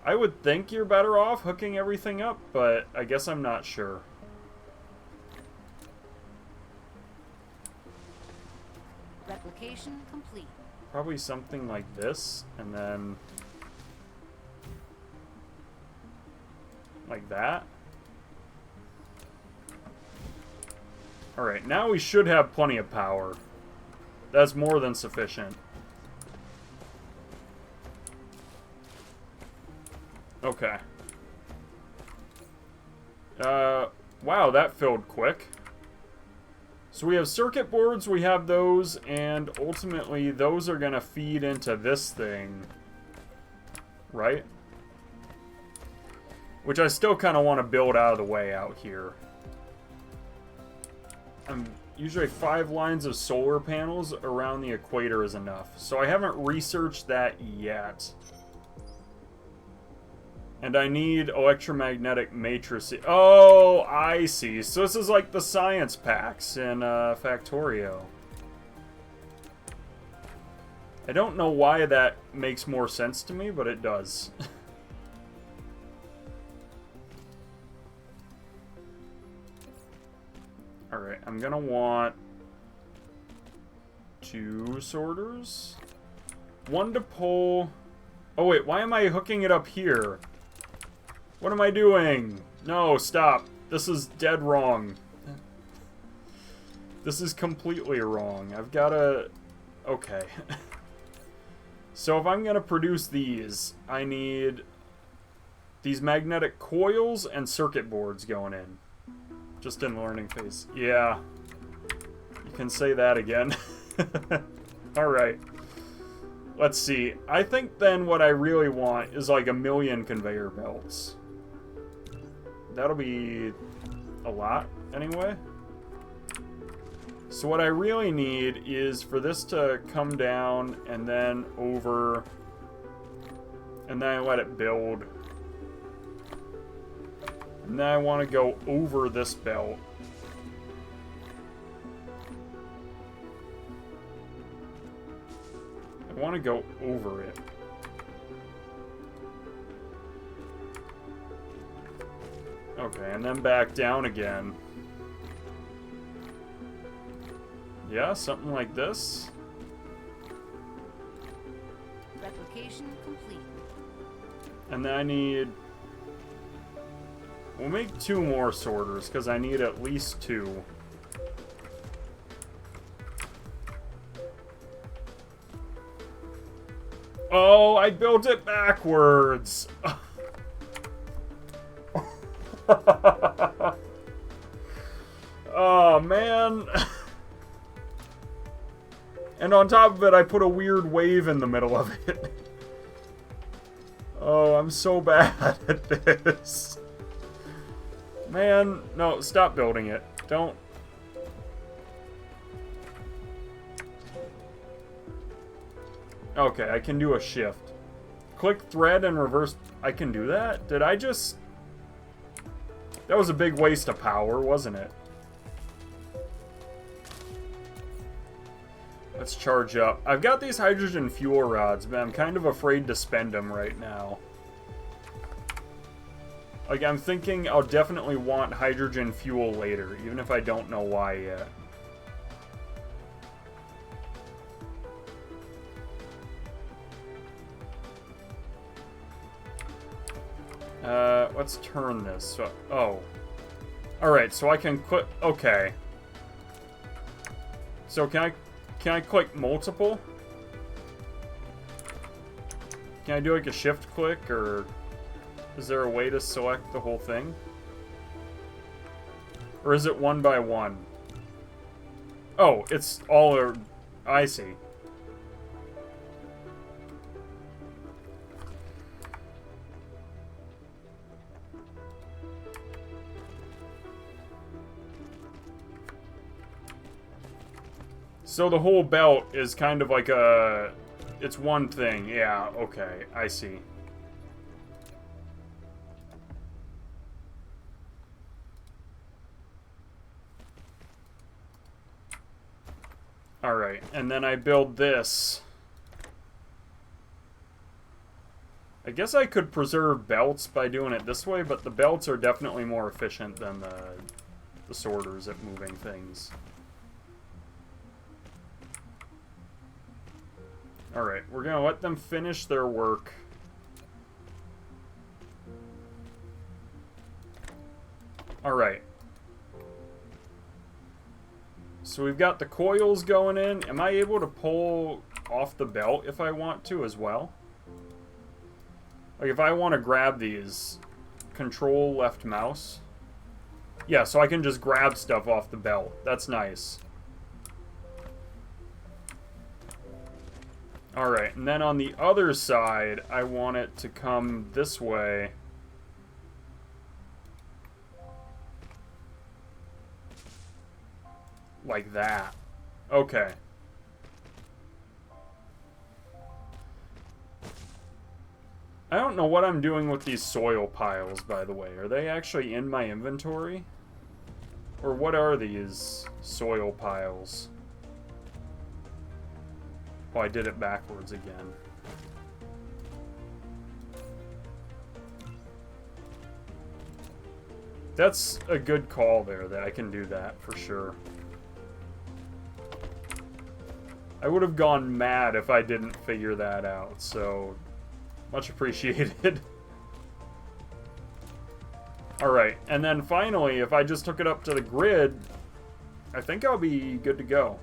I would think you're better off hooking everything up, but I guess I'm not sure. Replication complete. Probably something like this, and then like that. Alright, now we should have plenty of power. That's more than sufficient. Okay. Wow, that filled quick. So we have circuit boards, we have those, and ultimately those are gonna feed into this thing. Right? Which I still kind of want to build out of the way out here. Usually 5 lines of solar panels around the equator is enough. So I haven't researched that yet. And I need electromagnetic matrices. Oh, I see. So this is like the science packs in Factorio. I don't know why that makes more sense to me, but it does. Alright, I'm gonna want 2 sorters. 1 to pull... Oh wait, why am I hooking it up here? What am I doing? No, stop. This is dead wrong. This is completely wrong. I've gotta... Okay. So if I'm gonna produce these, I need these magnetic coils and circuit boards going in. Just in learning phase. Yeah. You can say that again. Alright. Let's see. I think then what I really want is like 1,000,000 conveyor belts. That'll be a lot, anyway. So what I really need is for this to come down and then over, and then I let it build. And then I want to go over this belt. I want to go over it. Okay, and then back down again. Yeah, something like this. Replication complete. And then I need... We'll make 2 more sorters, because I need at least 2. Oh, I built it backwards! Oh, man. And on top of it, I put a weird wave in the middle of it. Oh, I'm so bad at this. Man, no, stop building it. Don't. Okay, I can do a shift. Click thread and reverse. I can do that? Did I just... That was a big waste of power, wasn't it? Let's charge up. I've got these hydrogen fuel rods, but I'm kind of afraid to spend them right now. Like, I'm thinking I'll definitely want hydrogen fuel later, even if I don't know why yet. Let's turn this. So, oh. Alright, so I can click... Okay. So can I click multiple? Can I do like a shift click, or is there a way to select the whole thing? Or is it one by one? Oh, it's all... I see. So the whole belt is kind of like a... It's one thing. Yeah, okay. I see. Alright, and then I build this. I guess I could preserve belts by doing it this way, but the belts are definitely more efficient than the sorters at moving things. Alright, we're gonna let them finish their work. Alright. So we've got the coils going in. Am I able to pull off the belt if I want to as well? Like if I want to grab these, control left mouse. Yeah, so I can just grab stuff off the belt. That's nice. Alright, and then on the other side, I want it to come this way. Like that. Okay. I don't know what I'm doing with these soil piles, by the way. Are they actually in my inventory? Or what are these soil piles? Oh, I did it backwards again. That's a good call there, that I can do that, for sure. I would have gone mad if I didn't figure that out, so much appreciated. Alright, and then finally, if I just hook it up to the grid, I think I'll be good to go.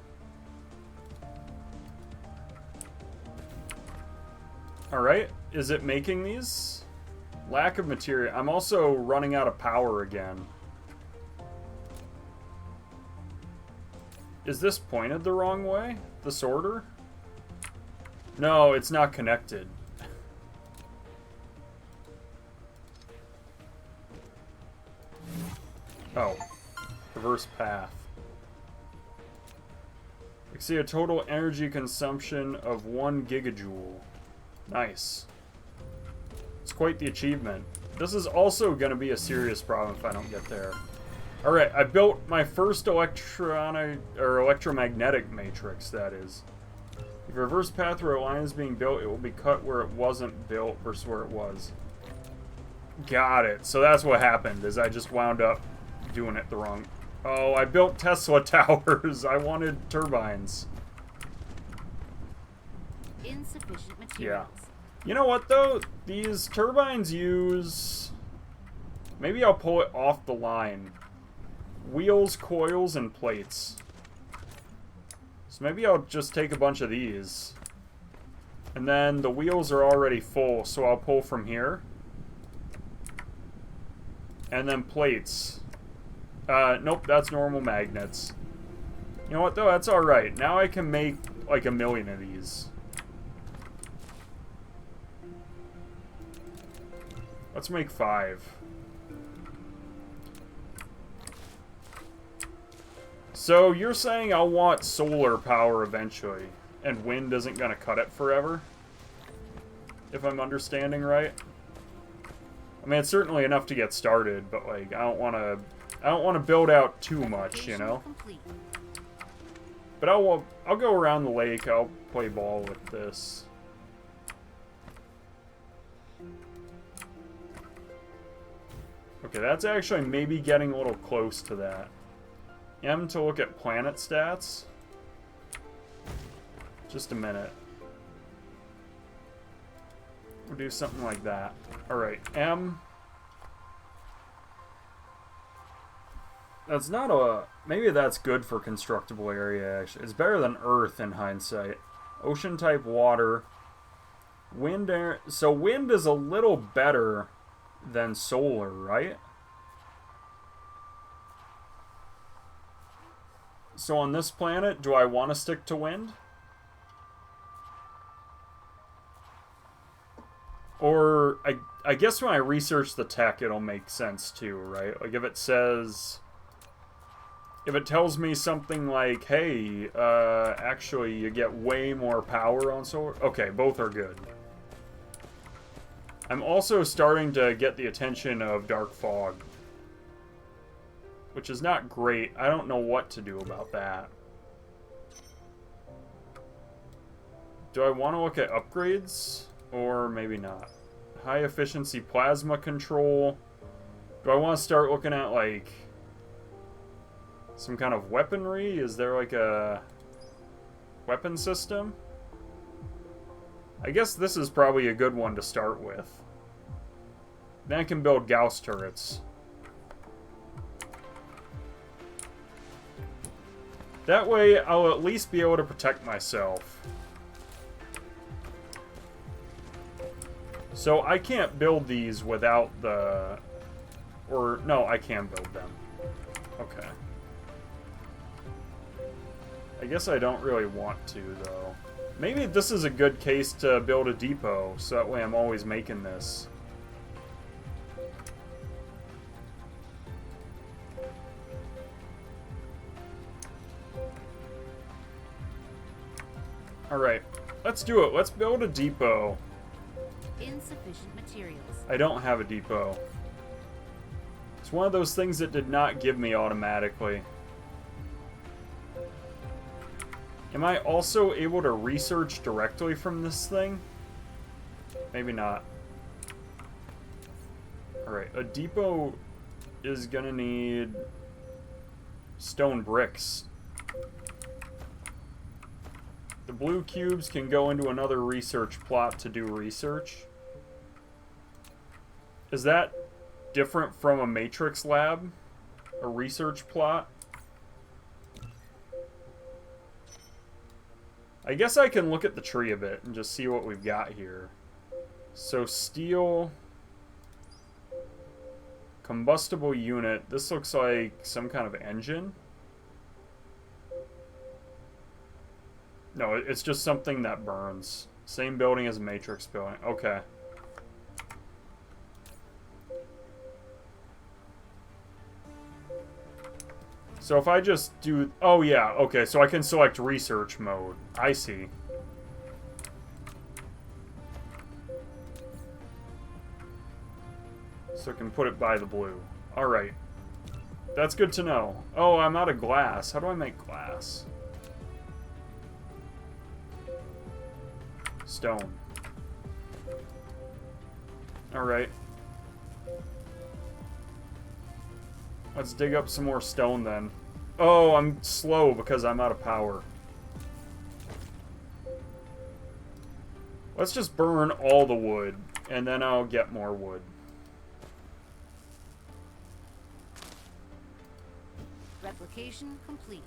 Alright, is it making these? Lack of material. I'm also running out of power again. Is this pointed the wrong way? The sorter? No, it's not connected. Oh. Reverse path. You see a total energy consumption of 1 gigajoule. Nice. It's quite the achievement. This is also going to be a serious problem if I don't get there. Alright, I built my first electromagnetic matrix, that is. If reverse path where a line is being built, it will be cut where it wasn't built versus where it was. Got it. So that's what happened, is I just wound up doing it the wrong... Oh, I built Tesla towers. I wanted turbines. Insufficient materials. Yeah. You know what, though? These turbines use... Maybe I'll pull it off the line. Wheels, coils, and plates. So maybe I'll just take a bunch of these. And then the wheels are already full, so I'll pull from here. And then plates. Nope, that's normal magnets. You know what, though? That's alright. Now I can make, like, 1,000,000 of these. Let's make 5. So, you're saying I'll want solar power eventually, and wind isn't gonna cut it forever? If I'm understanding right? I mean, it's certainly enough to get started, but, like, I don't wanna build out too much, you know? Complete. But I'll go around the lake, I'll play ball with this. Okay, that's actually maybe getting a little close to that. M to look at planet stats. Just a minute. We'll do something like that. Alright, M. That's not a... Maybe that's good for constructible area, actually. It's better than Earth in hindsight. Ocean type water. Wind air... So wind is a little better than solar, right? So on this planet, do I want to stick to wind? Or, I guess when I research the tech, it'll make sense too, right? Like if it says... If it tells me something like, hey, actually you get way more power on solar... Okay, both are good. I'm also starting to get the attention of Dark Fog. Which is not great. I don't know what to do about that. Do I want to look at upgrades? Or maybe not. High efficiency plasma control. Do I want to start looking at, like, some kind of weaponry? Is there, like, a weapon system? I guess this is probably a good one to start with. Then I can build Gauss turrets. That way, I'll at least be able to protect myself. So, I can't build these without the... Or, no, I can build them. Okay. I guess I don't really want to, though. Maybe this is a good case to build a depot, so that way I'm always making this. Alright, let's do it. Let's build a depot. Insufficient materials. I don't have a depot. It's one of those things that did not give me automatically. Am I also able to research directly from this thing? Maybe not. Alright, a depot is gonna need stone bricks. The blue cubes can go into another research plot to do research. Is that different from a matrix lab? A research plot? I guess I can look at the tree a bit and just see what we've got here. So steel... Combustible unit. This looks like some kind of engine. No, it's just something that burns. Same building as a Matrix building. Okay. So if I just do... Oh, yeah. Okay, so I can select research mode. I see. So I can put it by the blue. Alright. That's good to know. Oh, I'm out of glass. How do I make glass? Stone. Alright. Let's dig up some more stone then. Oh, I'm slow because I'm out of power. Let's just burn all the wood, and then I'll get more wood. Replication complete.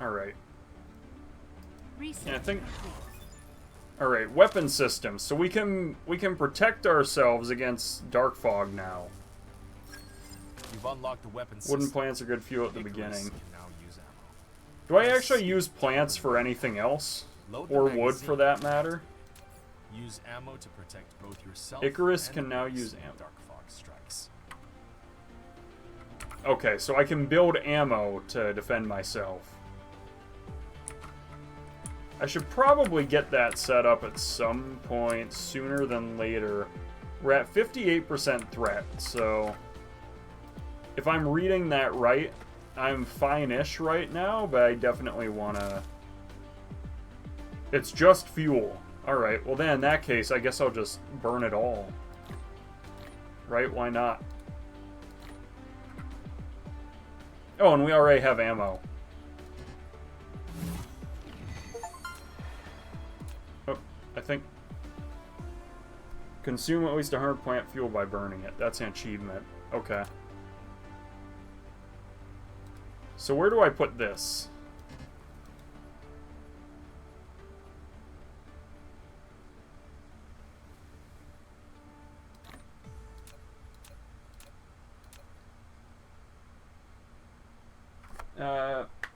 Alright. Research Yeah, I think... complete. Alright, weapon systems. So we can protect ourselves against dark fog now. You've unlocked the weapon system. Wooden plants are good fuel at the Icarus beginning. can now use ammo. Do I actually use plants for anything else? Load the Or wood magazine. for that matter? Use ammo to protect both yourself Icarus and can now others use when ammo. Dark fog strikes. Okay, so I can build ammo to defend myself. I should probably get that set up at some point sooner than later. We're at 58% threat, so if I'm reading that right, I'm fine-ish right now, but I definitely want to... It's just fuel. Alright, well then in that case, I guess I'll just burn it all. Right, why not? Oh, and we already have ammo. Oh, I think... Consume at least 100 plant fuel by burning it. That's an achievement. Okay. So where do I put this?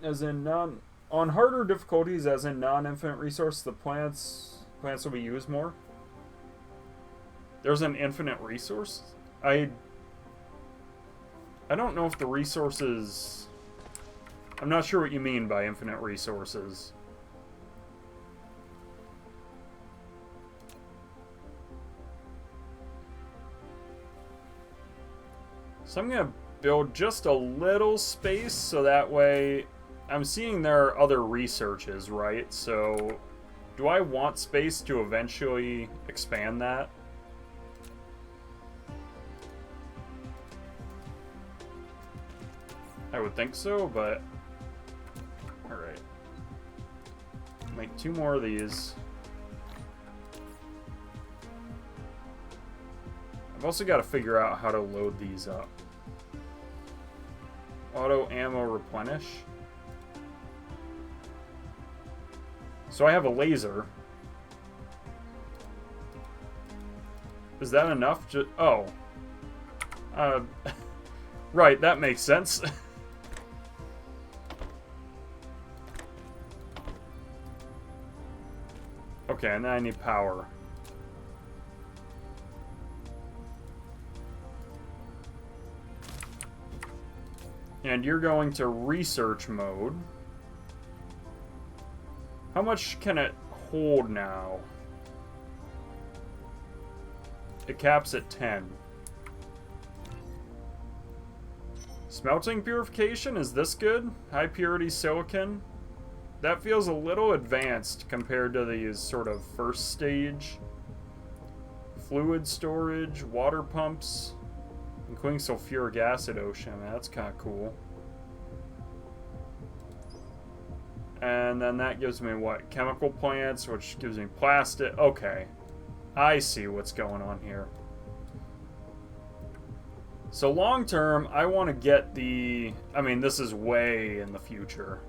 As in on harder difficulties, as in non-infinite resource, the plants will be used more. There's an infinite resource? I don't know if the resources... I'm not sure what you mean by infinite resources. So I'm gonna build just a little space so that way... I'm seeing there are other researches, right? So do I want space to eventually expand that? I would think so, but... Alright. Make 2 more of these. I've also got to figure out how to load these up. Auto ammo replenish. So I have a laser. Is that enough? Oh. Right, that makes sense. Okay, and then I need power. And you're going to research mode. How much can it hold now? It caps at 10. Smelting purification, is this good? High purity silicon? That feels a little advanced compared to these sort of first stage. Fluid storage, water pumps, including sulfuric acid ocean. That's kind of cool. And then that gives me what? Chemical plants, which gives me plastic. Okay. I see what's going on here. So long term, I want to get the... I mean, this is way in the future.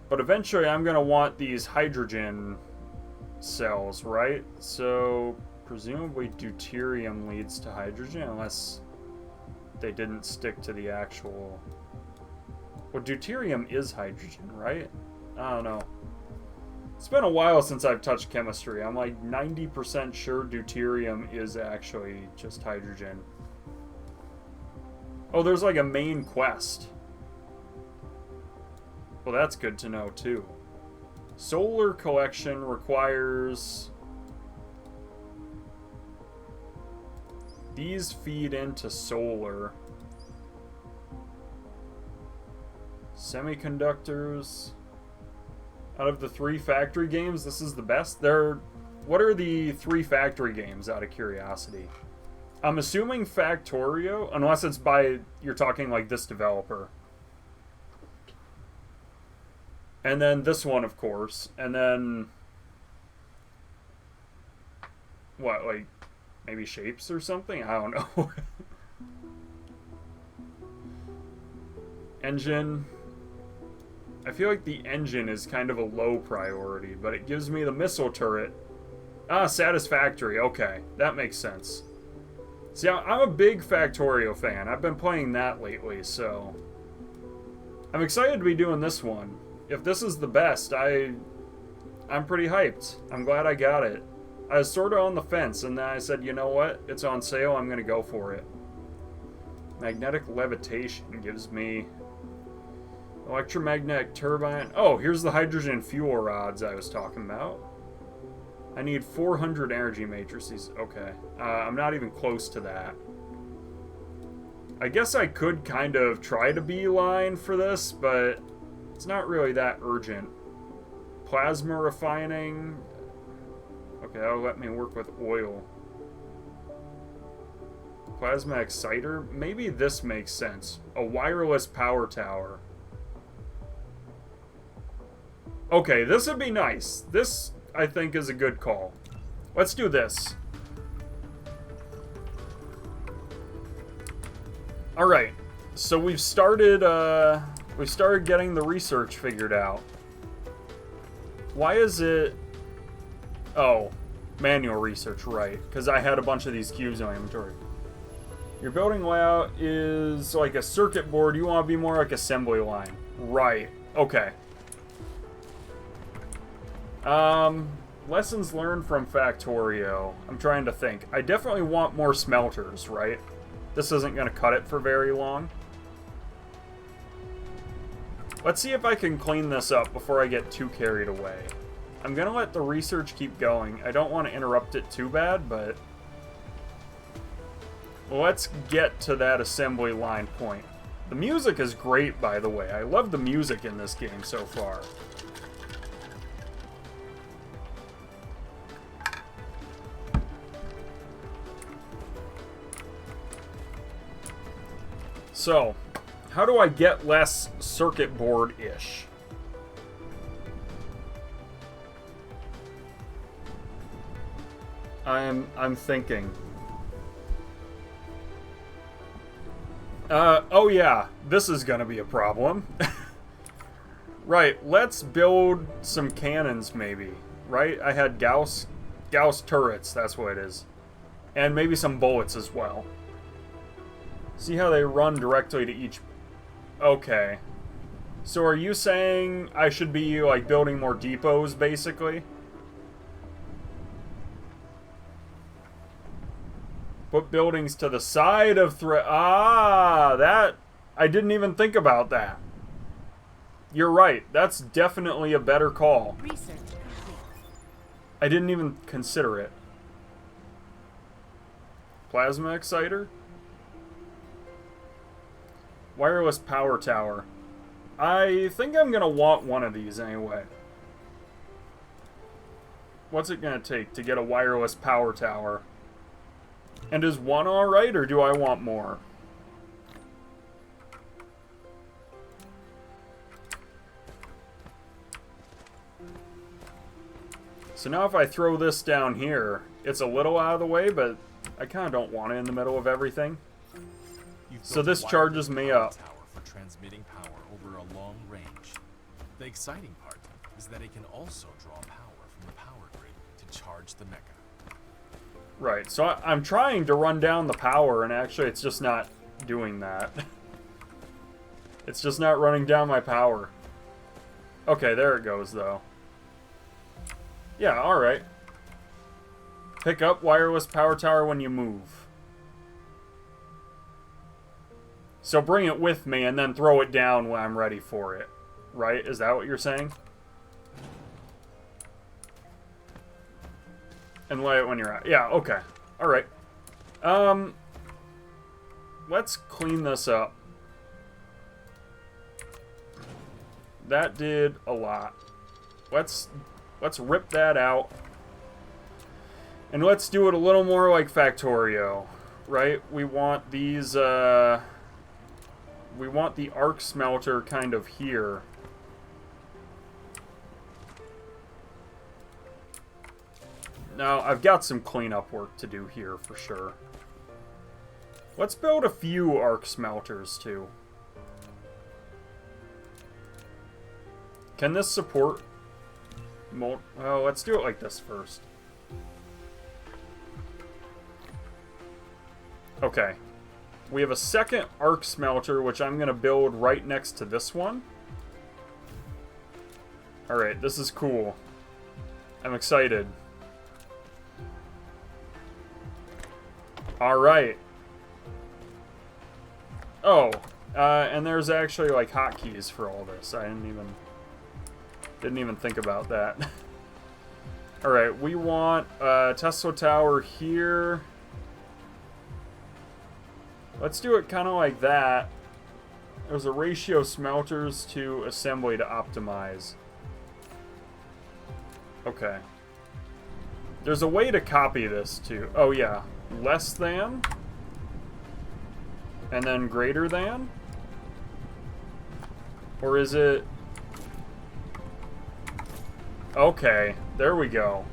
But eventually I'm going to want these hydrogen cells, right? So presumably deuterium leads to hydrogen, unless they didn't stick to the actual... Well, deuterium is hydrogen, right? I don't know. It's been a while since I've touched chemistry. I'm like 90% sure deuterium is actually just hydrogen. Oh, there's like a main quest. Well, that's good to know, too. Solar collection requires... These feed into solar. Semiconductors. Out of the 3 factory games, this is the best? What are the 3 factory games, out of curiosity? I'm assuming Factorio, unless it's by... You're talking like this developer. And then this one, of course. And then... What, like... Maybe Shapes or something? I don't know. Engine. I feel like the engine is kind of a low priority, but it gives me the missile turret. Ah, Satisfactory. Okay, that makes sense. See, I'm a big Factorio fan. I've been playing that lately, so... I'm excited to be doing this one. If this is the best, I'm pretty hyped. I'm glad I got it. I was sort of on the fence, and then I said, you know what? It's on sale, I'm going to go for it. Magnetic levitation gives me... Electromagnetic turbine. Oh, here's the hydrogen fuel rods I was talking about. I need 400 energy matrices. Okay. I'm not even close to that. I guess I could kind of try to beeline for this, but it's not really that urgent. Plasma refining. Okay, that'll let me work with oil. Plasma exciter. Maybe this makes sense. A wireless power tower. Okay, this would be nice. This, I think, is a good call. Let's do this. Alright, so we've started getting the research figured out. Why is it... Oh, manual research, right. Because I had a bunch of these cubes in my inventory. Your building layout is like a circuit board. You want to be more like assembly line. Right, okay. Lessons learned from Factorio. I'm trying to think. I definitely want more smelters, right? This isn't going to cut it for very long. Let's see if I can clean this up before I get too carried away. I'm going to let the research keep going. I don't want to interrupt it too bad, but... Let's get to that assembly line point. The music is great, by the way. I love the music in this game so far. So, how do I get less circuit board-ish? I'm thinking. Oh yeah, this is gonna be a problem. Right, let's build some cannons maybe, right? I had Gauss turrets, that's what it is. And maybe some bullets as well. See how they run directly to each... Okay. So are you saying I should be, like, building more depots, basically? Put buildings to the side of that... I didn't even think about that. You're right. That's definitely a better call. Research complete. I didn't even consider it. Plasma exciter? Wireless power tower. I think I'm gonna want one of these anyway. What's it gonna take to get a wireless power tower? And is one alright, or do I want more? So now if I throw this down here, it's a little out of the way, but I kind of don't want it in the middle of everything. You've So built this a charges wireless me power up. tower for transmitting power over a long range. The exciting part is that it can also draw power from the power grid to charge the mecha. Right, so I'm trying to run down the power, and actually it's just not doing that. It's just not running down my power. Okay, there it goes, though. Yeah, alright. Pick up wireless power tower when you move. So bring it with me and then throw it down when I'm ready for it. Right? Is that what you're saying? And lay it when you're out. Yeah, okay. Alright. Let's clean this up. That did a lot. Let's rip that out. And let's do it a little more like Factorio, right? We want these, we want the arc smelter kind of here. Now, I've got some cleanup work to do here for sure. Let's build a few arc smelters too. Can this support... Well, let's do it like this first. Okay. We have a second arc smelter, which I'm going to build right next to this one. Alright, this is cool. I'm excited. Alright. Oh, and there's actually like hotkeys for all this. I didn't even think about that. Alright, we want Tesla Tower here. Let's do it kind of like that. There's a ratio smelters to assembly to optimize. Okay. There's a way to copy this too. Oh yeah. Less than. And then greater than? Or is it... Okay, there we go.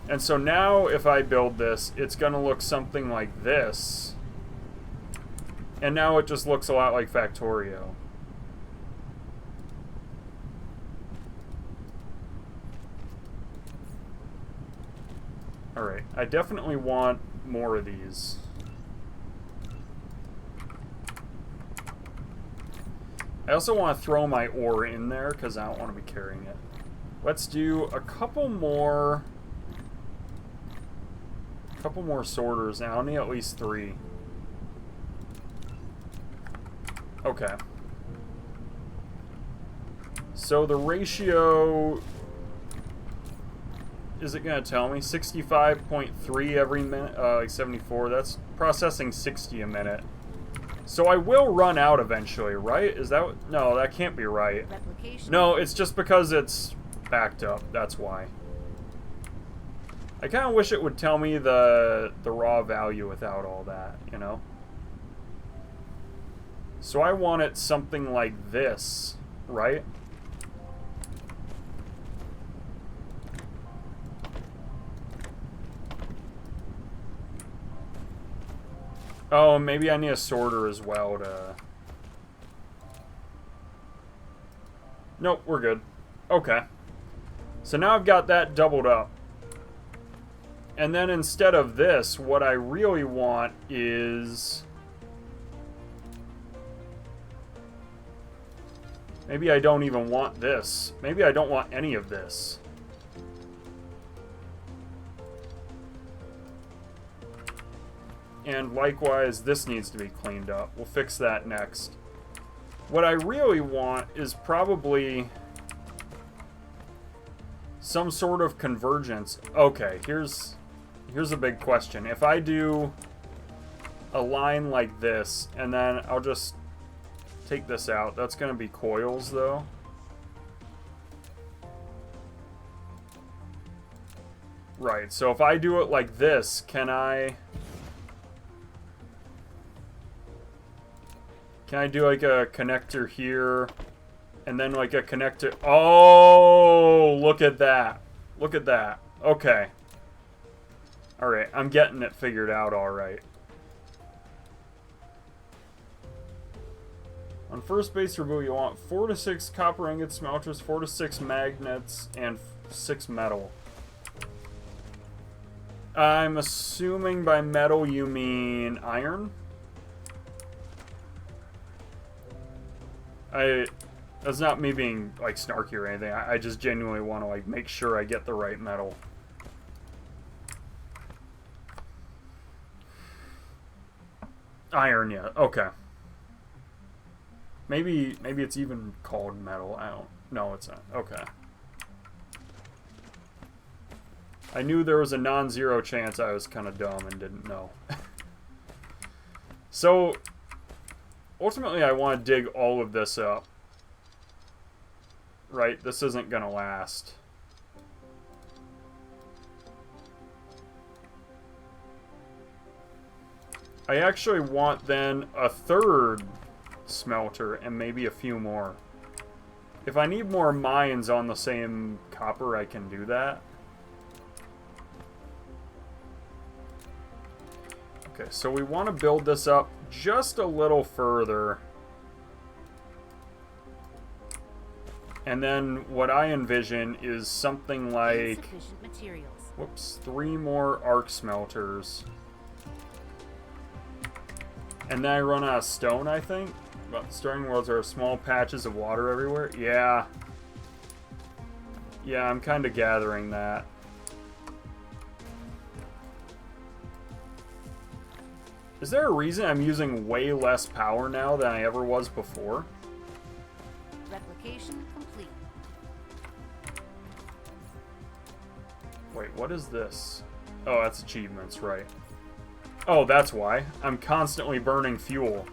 And so now if I build this, it's going to look something like this. And now it just looks a lot like Factorio. Alright, I definitely want more of these. I also want to throw my ore in there because I don't want to be carrying it. Let's do a couple more sorters now. I need at least 3. Okay. So the ratio... Is it going to tell me? 65.3 every minute, like 74. That's processing 60 a minute. So I will run out eventually, right? Is that... No, that can't be right. Replication. No, it's just because it's backed up. That's why. I kind of wish it would tell me the raw value without all that, you know? So I want it something like this, right? Oh, maybe I need a sorter as well to... Nope, we're good. Okay. So now I've got that doubled up. And then instead of this, what I really want is... Maybe I don't even want this. Maybe I don't want any of this. And likewise, this needs to be cleaned up. We'll fix that next. What I really want is probably some sort of convergence. Okay, here's a big question. If I do a line like this, and then I'll just take this out. That's going to be coils, though. Right, so if I do it like this, can I do like a connector here, and then like a connector... Oh, look at that. Look at that. Okay. Alright, I'm getting it figured out alright. On first base or blue, you want 4 to 6 copper ingot smelters, 4 to 6 magnets, and 6 metal. I'm assuming by metal you mean iron? That's not me being, like, snarky or anything. I just genuinely want to, like, make sure I get the right metal. Iron, yeah. Okay. Maybe it's even called metal. I don't... No, it's not. Okay. I knew there was a non-zero chance I was kind of dumb and didn't know. So, ultimately I want to dig all of this up. Right? This isn't going to last. I actually want then a third smelter and maybe a few more. If I need more mines on the same copper, I can do that. Okay, so we want to build this up just a little further. And then what I envision is something like... Insufficient materials. Whoops, 3 more arc smelters. And then I run out of stone, I think. But the starting worlds are small patches of water everywhere. Yeah. Yeah, I'm kind of gathering that. Is there a reason I'm using way less power now than I ever was before? Replication complete. Wait, what is this? Oh, that's achievements, right. Oh, that's why. I'm constantly burning fuel.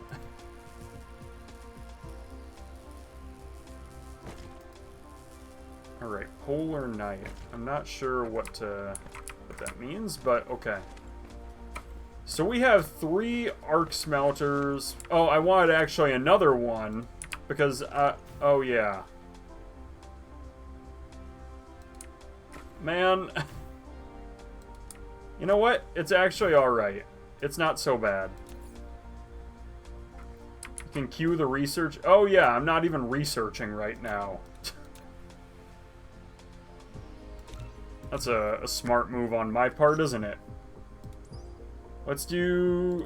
Alright, polar night. I'm not sure what that means, but okay. So we have 3 arc smelters. Oh, I wanted actually another one. Because, oh yeah. Man. You know what? It's actually alright. It's not so bad. You can queue the research. Oh yeah, I'm not even researching right now. That's a smart move on my part, isn't it? Let's do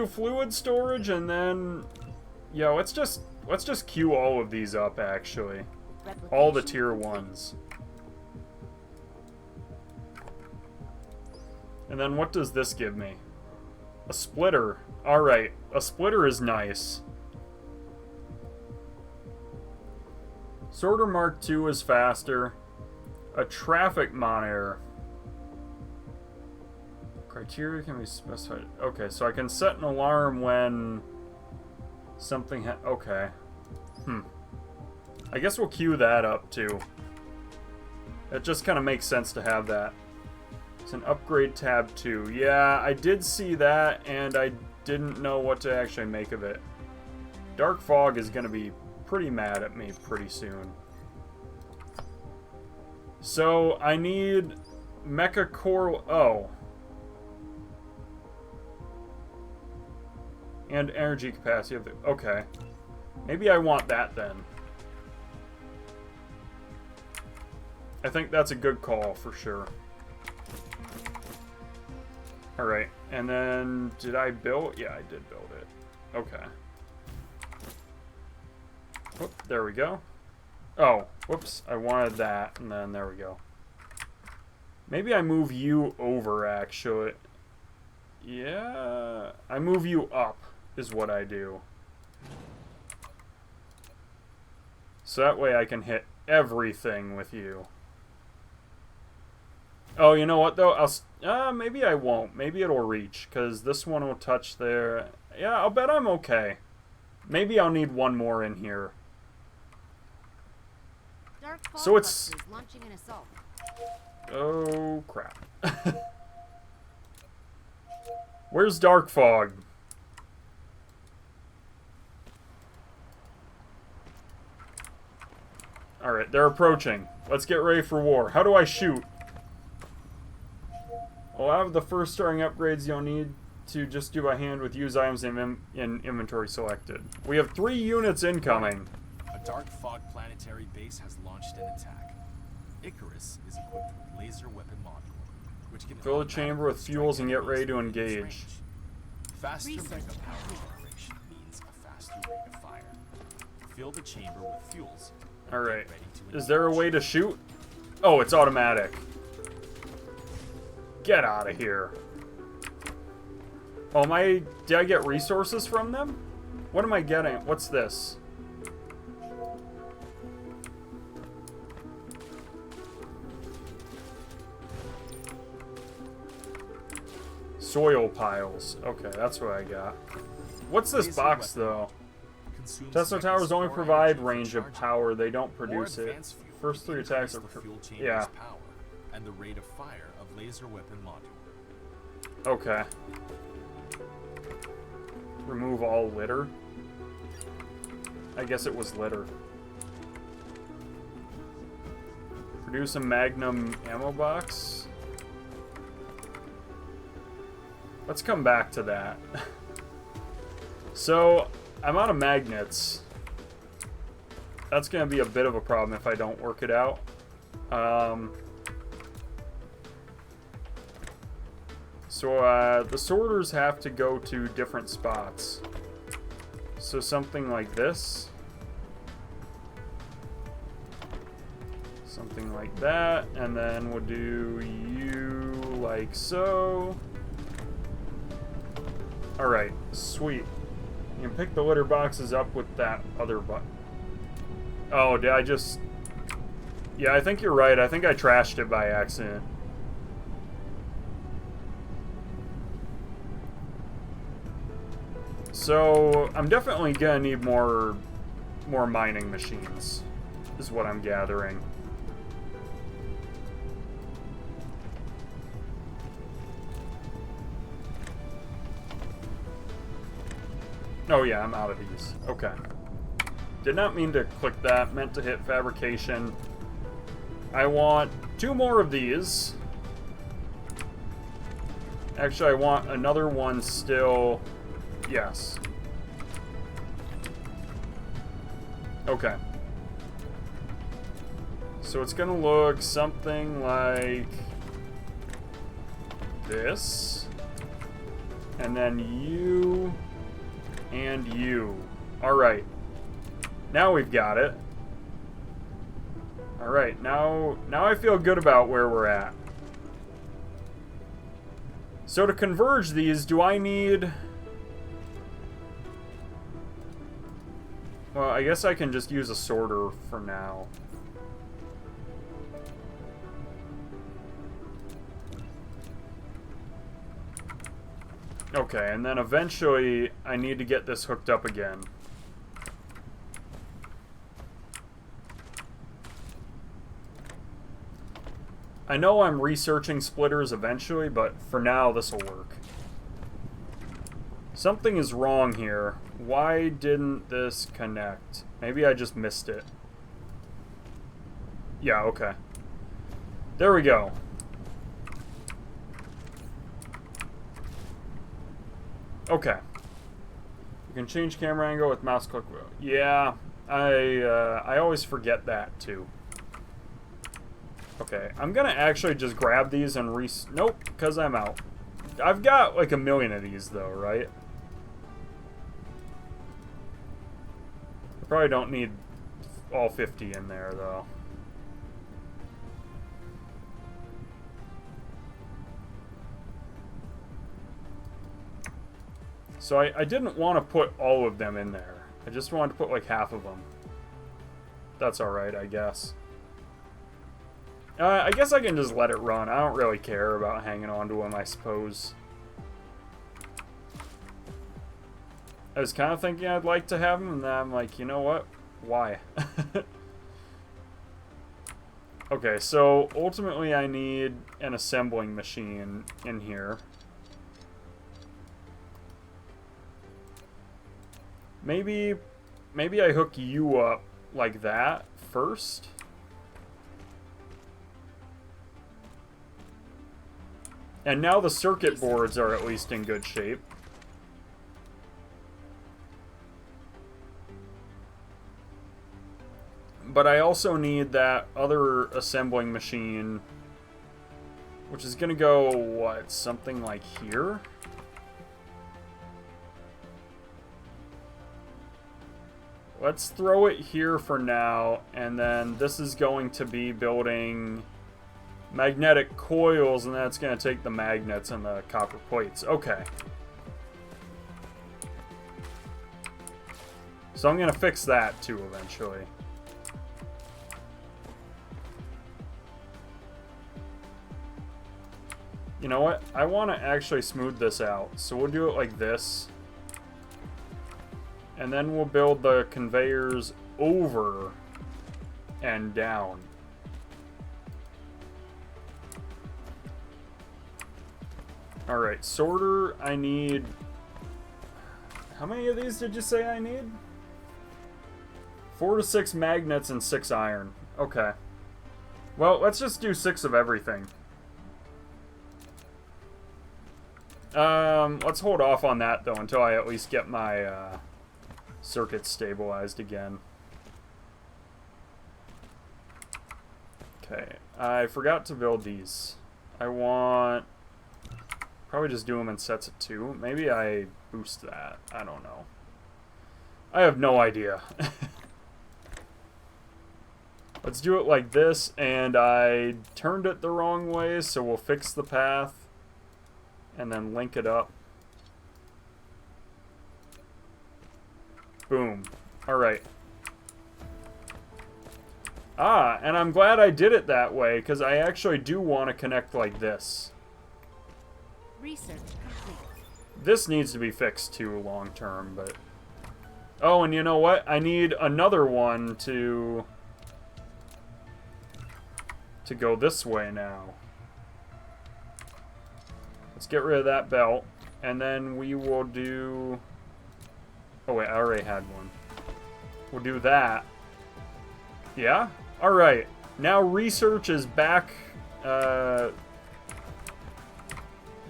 fluid storage and then yeah, let's just queue all of these up actually. All the tier 1s. And then what does this give me? A splitter. Alright, a splitter is nice. Sorter Mark II is faster. A traffic monitor. Criteria can be specified. Okay, so I can set an alarm when something okay. I guess we'll queue that up too. It just kind of makes sense to have that. It's an upgrade tab 2. Yeah, I did see that, and I didn't know what to actually make of it. Dark Fog is going to be pretty mad at me pretty soon. So, I need Mecha Core... Oh. And energy capacity of the... Okay. Maybe I want that then. I think that's a good call for sure. Alright, and then did I build? Yeah, I did build it. Okay. Whoop, there we go. Oh, whoops, I wanted that, and then there we go. Maybe I move you over, actually. Yeah, I move you up, is what I do. So that way I can hit everything with you. Oh, you know what, though? Maybe I won't. Maybe it'll reach, because this one will touch there. Yeah, I'll bet I'm okay. Maybe I'll need one more in here. So it's... launching an assault. Oh, crap. Where's Dark Fog? Alright, they're approaching. Let's get ready for war. How do I shoot? A lot of the first starting upgrades you'll need to just do by hand with used items in inventory selected. We have 3 units incoming. A dark fog planetary base has launched an attack. Icarus is equipped with laser weapon module, which can Fill the chamber with fuels and get ready to engage. Faster Research mega power complete. generation means a faster rate of fire. Fill the chamber with fuels. and All get right. ready to Is there a engage. way to shoot? Oh, it's automatic. Get out of here. Oh, did I get resources from them? What am I getting? What's this? Soil piles. Okay, that's what I got. What's this Laser box, weapon though? Consumes Tesla seconds towers only more provide energy for range of charging. power. They don't More produce it. advanced fuel First 3 increase attacks the are... fuel chamber's Yeah. power and the rate of fire of laser weapon module. Okay. Remove all litter. I guess it was litter. Produce a Magnum ammo box. Let's come back to that. So, I'm out of magnets. That's going to be a bit of a problem if I don't work it out. So the sorters have to go to different spots. So something like this. Something like that. And then we'll do you like so. Alright, sweet. You can pick the litter boxes up with that other button. Oh, did I just... Yeah, I think you're right. I think I trashed it by accident. So, I'm definitely gonna need more mining machines, is what I'm gathering. Oh yeah, I'm out of these. Okay. Did not mean to click that, meant to hit fabrication. I want 2 more of these. Actually, I want another one still. Yes. Okay. So it's gonna look something like this. And then you and you. Alright. Now we've got it. Alright, now I feel good about where we're at. So to converge these, do I need... Well, I guess I can just use a sorter for now. Okay, and then eventually I need to get this hooked up again. I know I'm researching splitters eventually, but for now this will work. Something is wrong here. Why didn't this connect? Maybe I just missed it. Yeah, okay. There we go. Okay. You can change camera angle with mouse click wheel. Yeah, I always forget that too. Okay, I'm gonna actually just grab these and nope, because I'm out. I've got like 1 million of these though, right? I probably don't need all 50 in there though. So I didn't want to put all of them in there. I just wanted to put like half of them. That's alright, I guess. I guess I can just let it run. I don't really care about hanging on to them, I suppose. I was kind of thinking I'd like to have them, and then I'm like, you know what? Why? Okay, so ultimately I need an assembling machine in here. Maybe I hook you up like that first. And now the circuit boards are at least in good shape. But I also need that other assembling machine, which is going to go, what, something like here? Let's throw it here for now, and then this is going to be building magnetic coils, and that's going to take the magnets and the copper plates. Okay. So I'm going to fix that too eventually. You know what? I want to actually smooth this out. So we'll do it like this. And then we'll build the conveyors over and down. Alright, sorter, I need... How many of these did you say I need? 4 to 6 magnets and 6 iron. Okay. Well, let's just do 6 of everything. Let's hold off on that, though, until I at least get my, circuits stabilized again. Okay, I forgot to build these. I want... Probably just do them in sets of 2. Maybe I boost that. I don't know. I have no idea. Let's do it like this, and I turned it the wrong way, so we'll fix the path and then link it up. Boom. Alright. Ah, and I'm glad I did it that way, because I actually do want to connect like this. Research complete. This needs to be fixed too long term, but... Oh, and you know what? I need another one to go this way now. Let's get rid of that belt, and then we will do... Oh wait, I already had one. We'll do that. Yeah? Alright. Now research is back. I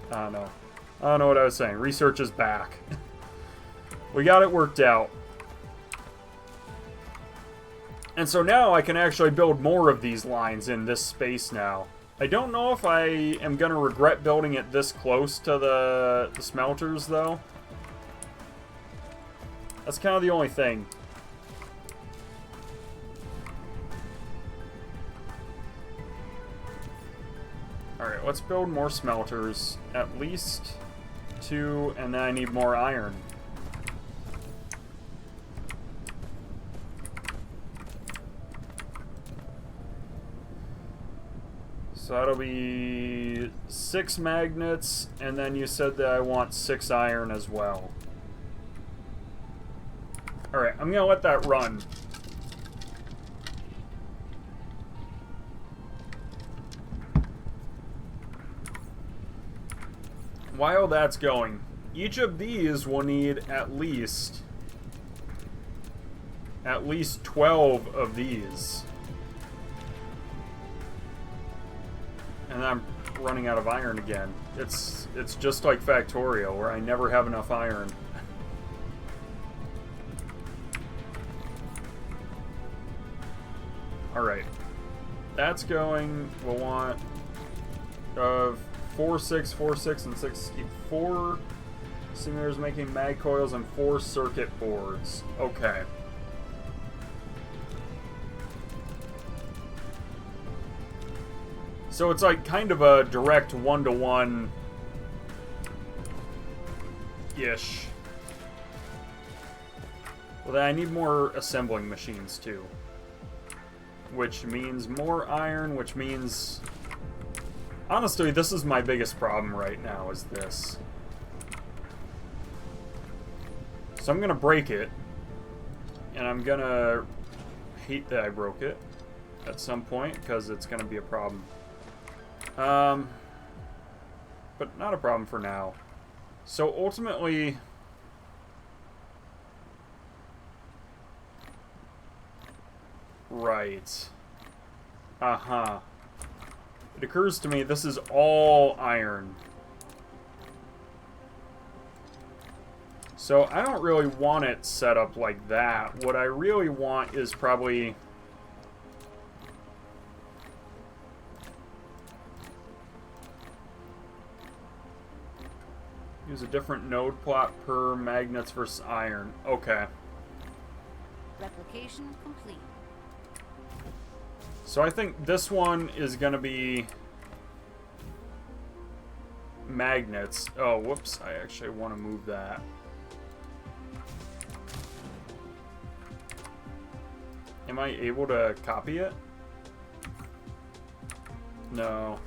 don't know. I don't know what I was saying. Research is back. We got it worked out. And so now I can actually build more of these lines in this space now. I don't know if I am going to regret building it this close to the smelters, though. That's kind of the only thing. Alright, let's build more smelters. At least 2, and then I need more iron. So that'll be 6 magnets, and then you said that I want 6 iron as well. Alright, I'm gonna let that run. While that's going, each of these will need at least 12 of these. And I'm running out of iron again. It's just like Factorio, where I never have enough iron. Alright. That's going. We'll want 4, 6, 4, 6, and 6. 4 simulators making mag coils and 4 circuit boards. Okay. So it's like kind of a direct 1-to-1-ish. Well, then I need more assembling machines too. Which means more iron, which means... Honestly, this is my biggest problem right now, is this. So I'm gonna break it. And I'm gonna hate that I broke it at some point, because it's gonna be a problem. But not a problem for now. So ultimately... Right. Uh-huh. It occurs to me this is all iron. So I don't really want it set up like that. What I really want is probably... use a different node plot per magnets versus iron. Okay. Replication complete. So I think this one is going to be magnets. Oh, whoops. I actually want to move that. Am I able to copy it? No.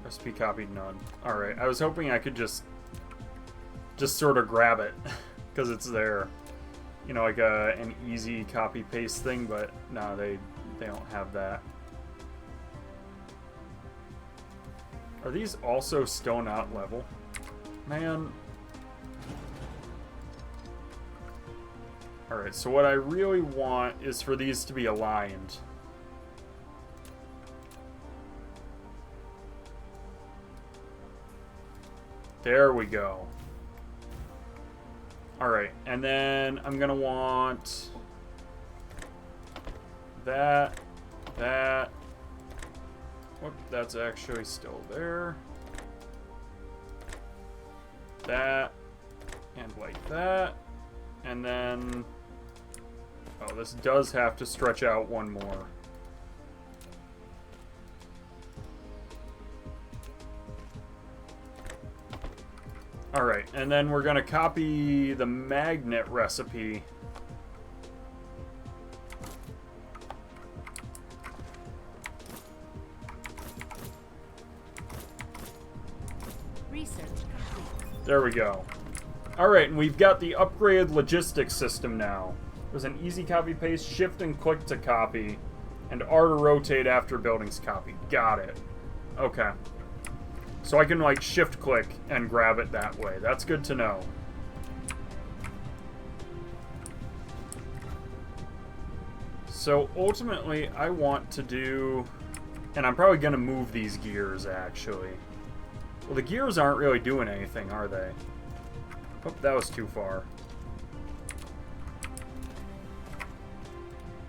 Recipe copied, none. Alright, I was hoping I could just sort of grab it, because it's there. You know, like an easy copy-paste thing, but no, they don't have that. Are these also still not level? Man. Alright, so what I really want is for these to be aligned. There we go. Alright, and then I'm gonna want that. Whoop, that's actually still there. That, and like that. And then, oh, this does have to stretch out one more. Alright, and then we're going to copy the magnet recipe. Research complete. There we go. Alright, and we've got the upgraded logistics system now. There's an easy copy paste, shift and click to copy, and R to rotate after buildings copied. Got it. Okay. So I can, like, shift-click and grab it that way. That's good to know. So, ultimately, I want to do... And I'm probably going to move these gears, actually. Well, the gears aren't really doing anything, are they? Oh, that was too far.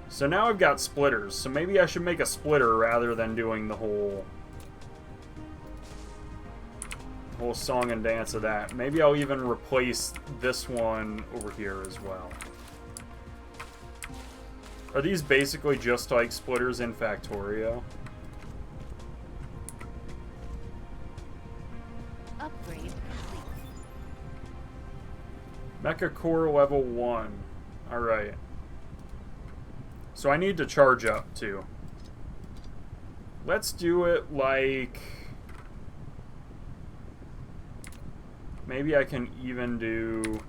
So now I've got splitters. So maybe I should make a splitter rather than doing the whole song and dance of that. Maybe I'll even replace this one over here as well. Are these basically just like splitters in Factorio? Upgrade complete. Mecha Core level 1. Alright. So I need to charge up too. Let's do it like... Maybe I can even do...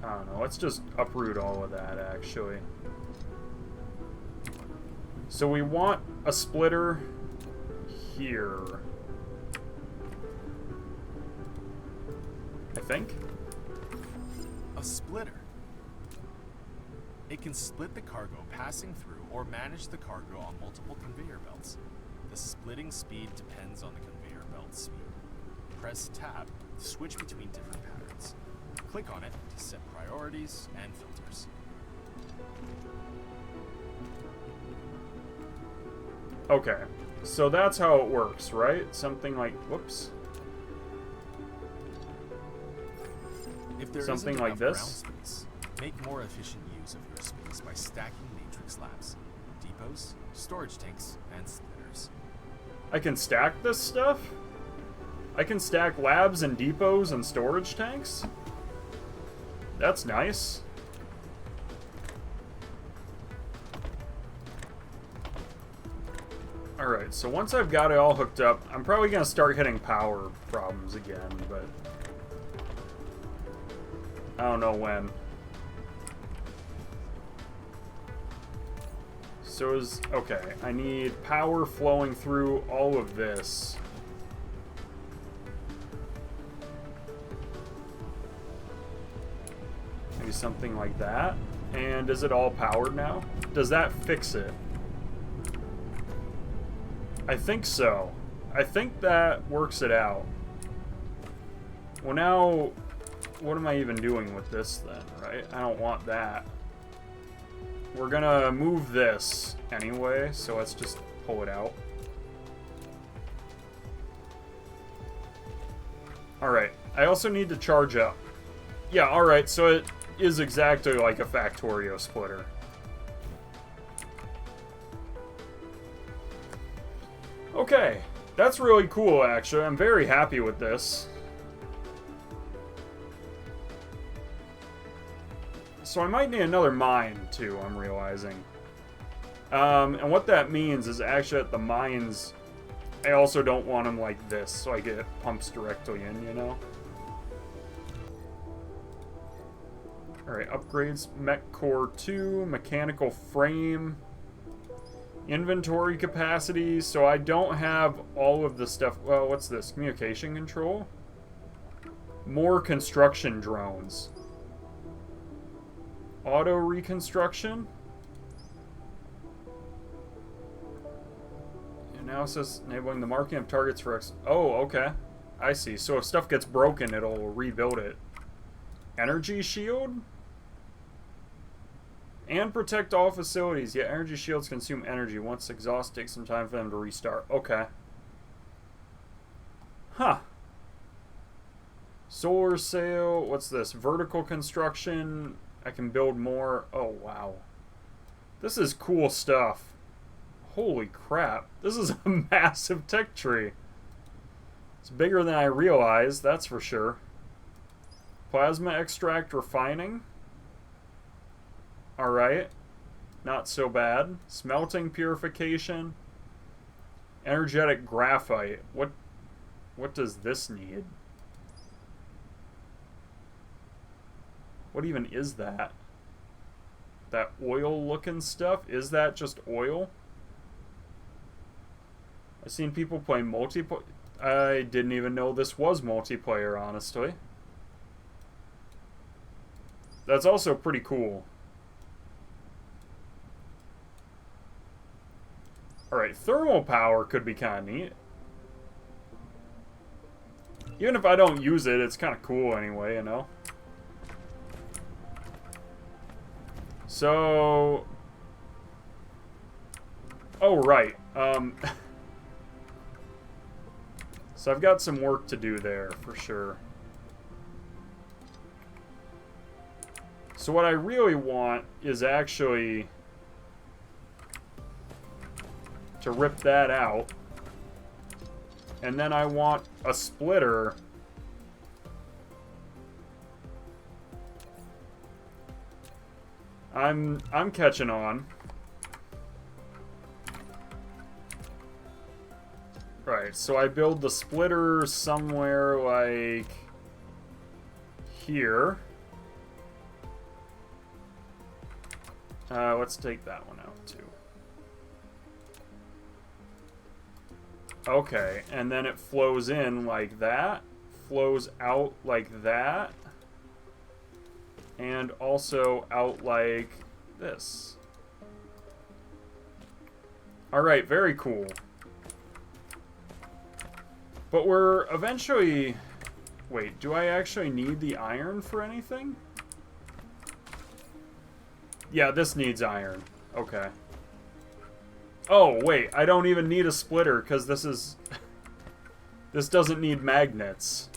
I don't know, let's just uproot all of that, actually. So we want a splitter here. I think. A splitter. It can split the cargo passing through or manage the cargo on multiple conveyor belts. The splitting speed depends on the conveyor belt speed. Press Tab to switch between different patterns. Click on it to set priorities and filters. Okay, so that's how it works, right? Something like, whoops. If there Something isn't like enough this? ground space, make more efficient use of your space by stacking matrix slabs, depots, storage tanks, and splitters. I can stack this stuff? I can stack labs and depots and storage tanks? That's nice. Alright, so once I've got it all hooked up, I'm probably going to start hitting power problems again, but I don't know when. So is, okay, I need power flowing through all of this. Maybe something like that. And is it all powered now? Does that fix it? I think so. I think that works it out. Well, now, what am I even doing with this then, right? I don't want that. We're gonna move this anyway, so let's just pull it out. Alright, I also need to charge up. Yeah, alright, so it is exactly like a Factorio splitter. Okay, that's really cool, actually. I'm very happy with this. So I might need another mine, too, I'm realizing. And what that means is actually at the mines, I also don't want them like this, so I get pumps directly in, you know? Alright, upgrades. Mech Core 2, mechanical frame, inventory capacity, so I don't have all of the stuff. Well, what's this? Communication control? More construction drones. Auto reconstruction. Analysis enabling the marking of targets for X. Oh, okay. I see. So if stuff gets broken, it'll rebuild it. Energy shield? And protect all facilities. Yeah, energy shields consume energy. Once exhaust, takes some time for them to restart. Okay. Huh. Solar sail. What's this? Vertical construction. I can build more. Oh, wow. This is cool stuff. Holy crap. This is a massive tech tree. It's bigger than I realized, that's for sure. Plasma extract refining. Alright. Not so bad. Smelting purification. Energetic graphite. What does this need? What even is that? That oil-looking stuff? Is that just oil? I've seen people play multiplayer. I didn't even know this was multiplayer, honestly. That's also pretty cool. Alright, thermal power could be kind of neat. Even if I don't use it, it's kind of cool anyway, you know? So... Oh, right. So I've got some work to do there, for sure. So what I really want is actually to rip that out. And then I want a splitter. I'm catching on. Right, so I build the splitter somewhere like here. Let's take that one out too. Okay, and then it flows in like that, flows out like that, and also out like this. Alright, very cool. But we're eventually... Wait, do I actually need the iron for anything? Yeah, this needs iron. Okay. Oh, wait, I don't even need a splitter, because this is... This doesn't need magnets.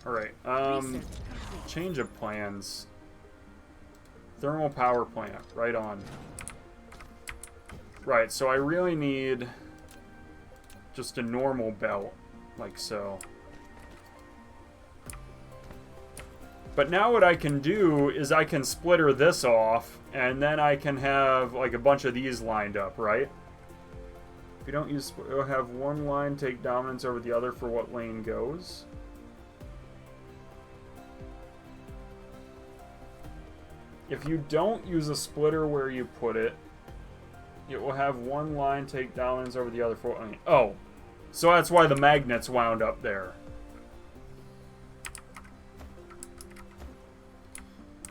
Alright, change of plans. Thermal power plant, right on. Right, so I really need just a normal belt, like so. But now what I can do is I can splitter this off, and then I can have like a bunch of these lined up, right? If you don't use, you'll have one line take dominance over the other for what lane goes. If you don't use a splitter where you put it, it will have one line take dominance over the other for what lane. Oh, so that's why the magnets wound up there.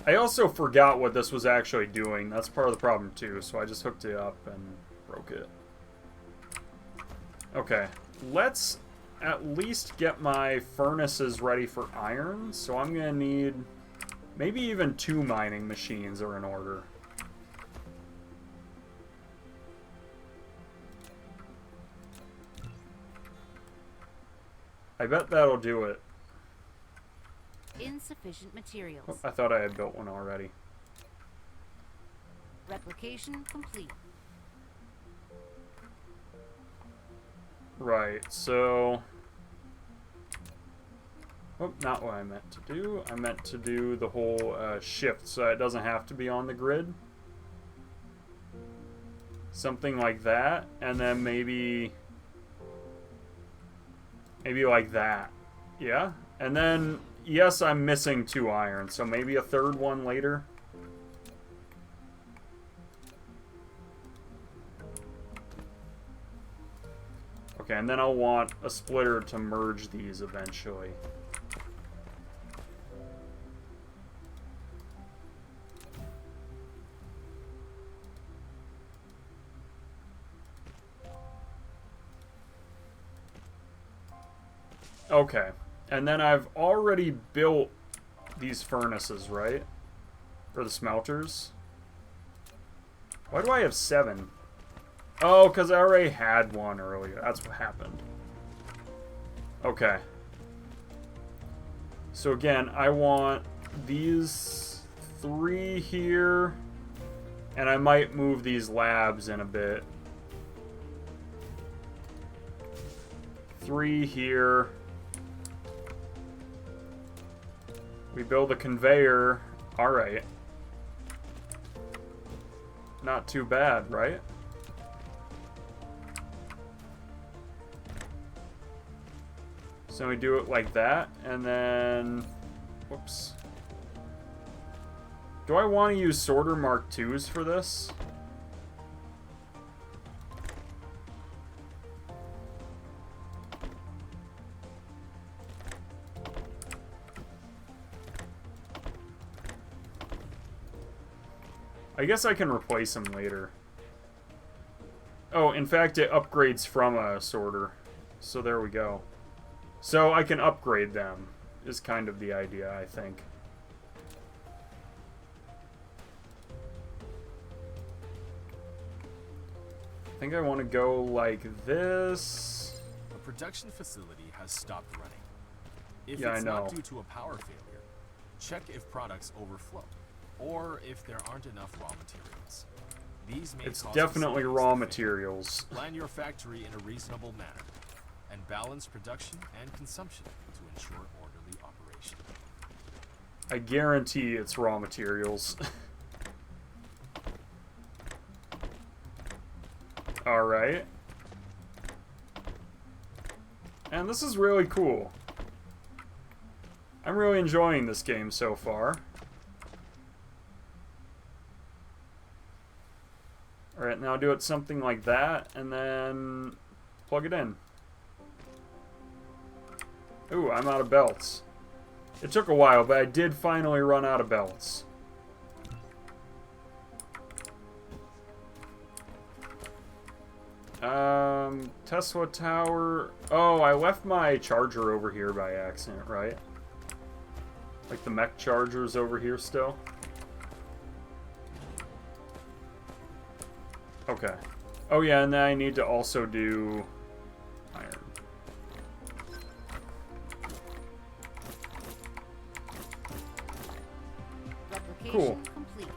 I also forgot what this was actually doing. That's part of the problem too, so I just hooked it up and broke it. Okay, let's at least get my furnaces ready for iron. So I'm gonna need maybe even 2 mining machines are in order. I bet that'll do it. Insufficient materials. Oh, I thought I had built one already. Replication complete. Right, so... Oh, not what I meant to do. I meant to do the whole shift so it doesn't have to be on the grid. Something like that, and then maybe like that. Yeah? And then, yes, I'm missing 2 iron, so maybe a 3rd one later. Okay, and then I'll want a splitter to merge these eventually. Okay, and then I've already built these furnaces, right? For the smelters. Why do I have 7? Oh, because I already had one earlier. That's what happened. Okay. So again, I want these 3 here. And I might move these labs in a bit. 3 here. We build a conveyor. Alright. Not too bad, right? So we do it like that, and then... Whoops. Do I want to use Sorter Mark IIs for this? I guess I can replace them later. Oh, in fact, it upgrades from a sorter. So there we go. So I can upgrade them, is kind of the idea, I think. I think I want to go like this. The production facility has stopped running. If Yeah, it's I know. not due to a power failure, check if products overflow, or if there aren't enough raw materials. These may It's cause definitely facilities raw to fail. materials. Plan your factory in a reasonable manner, and balance production and consumption to ensure orderly operation. I guarantee it's raw materials. Alright. And this is really cool. I'm really enjoying this game so far. Alright, now do it something like that, and then plug it in. Ooh, I'm out of belts. It took a while, but I did finally run out of belts. Tesla Tower. Oh, I left my charger over here by accident, right? Like the mech charger's over here still. Okay. Oh yeah, and then I need to also do iron. Replication Cool. complete.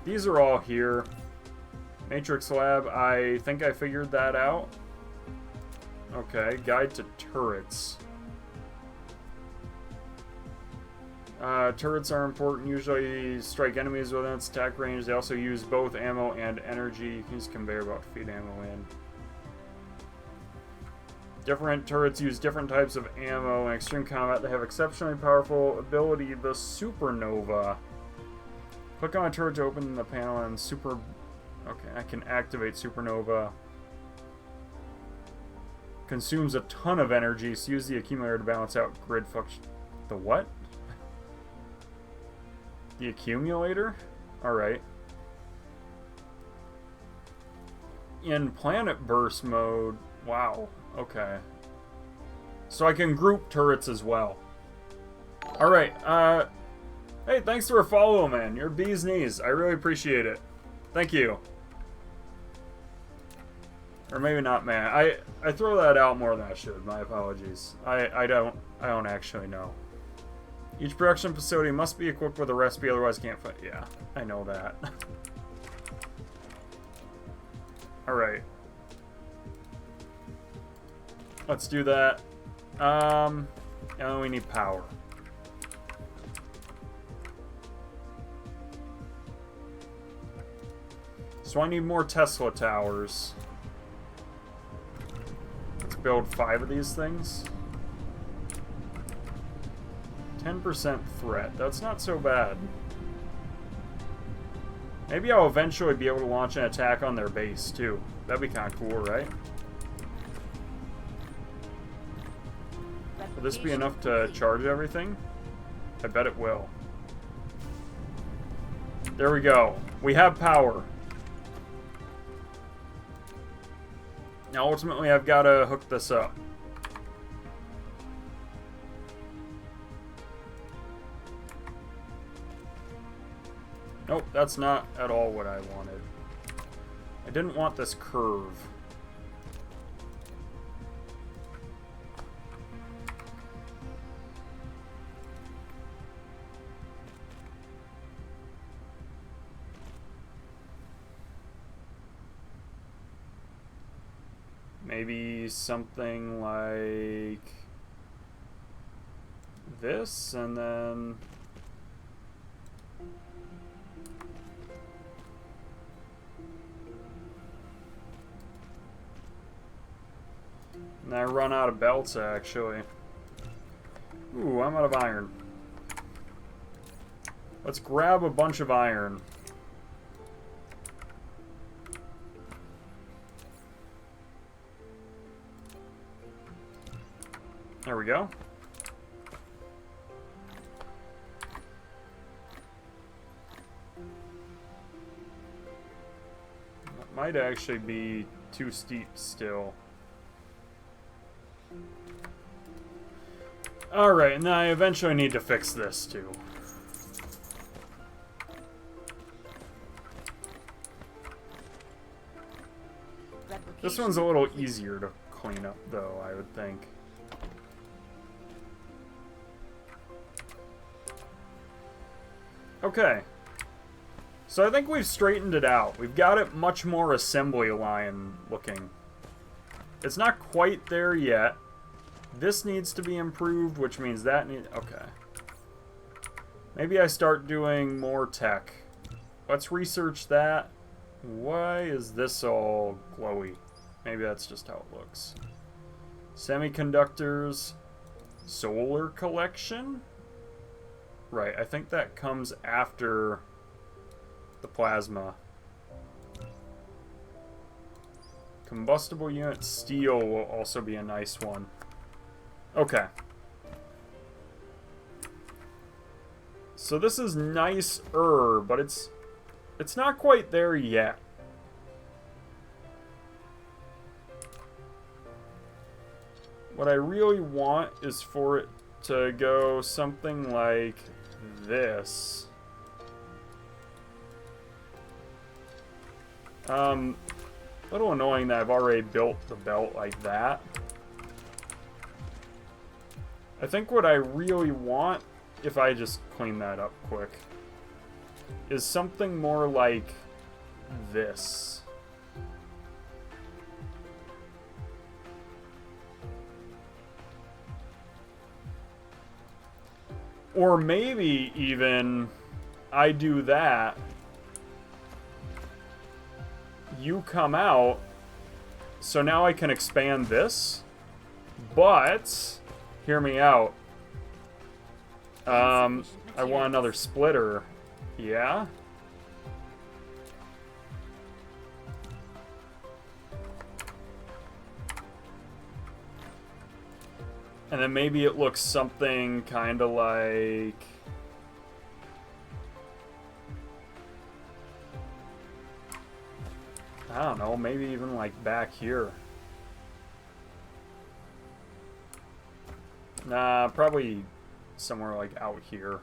These are all here. Matrix Lab, I think I figured that out. Okay, guide to turrets. Turrets are important, usually strike enemies within its attack range. They also use both ammo and energy. You can use conveyor belt to feed ammo in. Different turrets use different types of ammo. In extreme combat, they have exceptionally powerful ability, the Supernova. Click on a turret to open the panel and super... Okay, I can activate Supernova. Consumes a ton of energy, so use the accumulator to balance out grid function. The what? The accumulator? Alright. in planet burst mode. Wow. Okay. So I can group turrets as well. Alright, hey, thanks for a follow, man. You're bee's knees. I really appreciate it. Thank you. Or maybe not, man. I throw that out more than I should. My apologies. I don't actually know. Each production facility must be equipped with a recipe, otherwise can't fight. Yeah, I know that. Alright. Let's do that. And we need power. So I need more Tesla towers. Let's build 5 of these things. 10% threat. That's not so bad. Maybe I'll eventually be able to launch an attack on their base, too. That'd be kind of cool, right? Will this be enough to charge everything? I bet it will. There we go. We have power. Now, ultimately, I've got to hook this up. Nope, that's not at all what I wanted. I didn't want this curve. Maybe something like this, and then... And I run out of belts, actually. Ooh, I'm out of iron. Let's grab a bunch of iron. There we go. That might actually be too steep still. Alright, and I eventually need to fix this too. This one's a little easier to clean up though, I would think. Okay. So I think we've straightened it out. We've got it much more assembly line looking. It's not quite there yet. This needs to be improved, which means that need... Okay. Maybe I start doing more tech. Let's research that. Why is this all glowy? Maybe that's just how it looks. Semiconductors. Solar collection? Right, I think that comes after the plasma. Combustible unit steel will also be a nice one. Okay. So this is nicer, but it's not quite there yet. What I really want is for it to go something like this. A little annoying that I've already built the belt like that. I think what I really want, if I just clean that up quick, is something more like this. Or maybe even I do that, you come out, so now I can expand this, but hear me out. I want another splitter. Yeah? And then maybe it looks something kind of like... I don't know, maybe even like back here. Nah, probably somewhere like out here.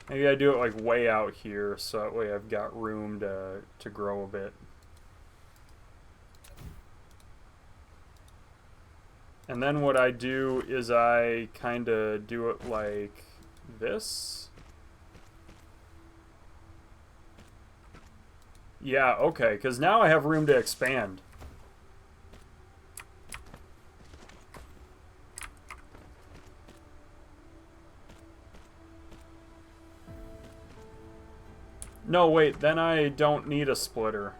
Maybe I do it like way out here, so that way I've got room to grow a bit. And then what I do is I kind of do it like this. Yeah, okay, because now I have room to expand. No, wait, then I don't need a splitter.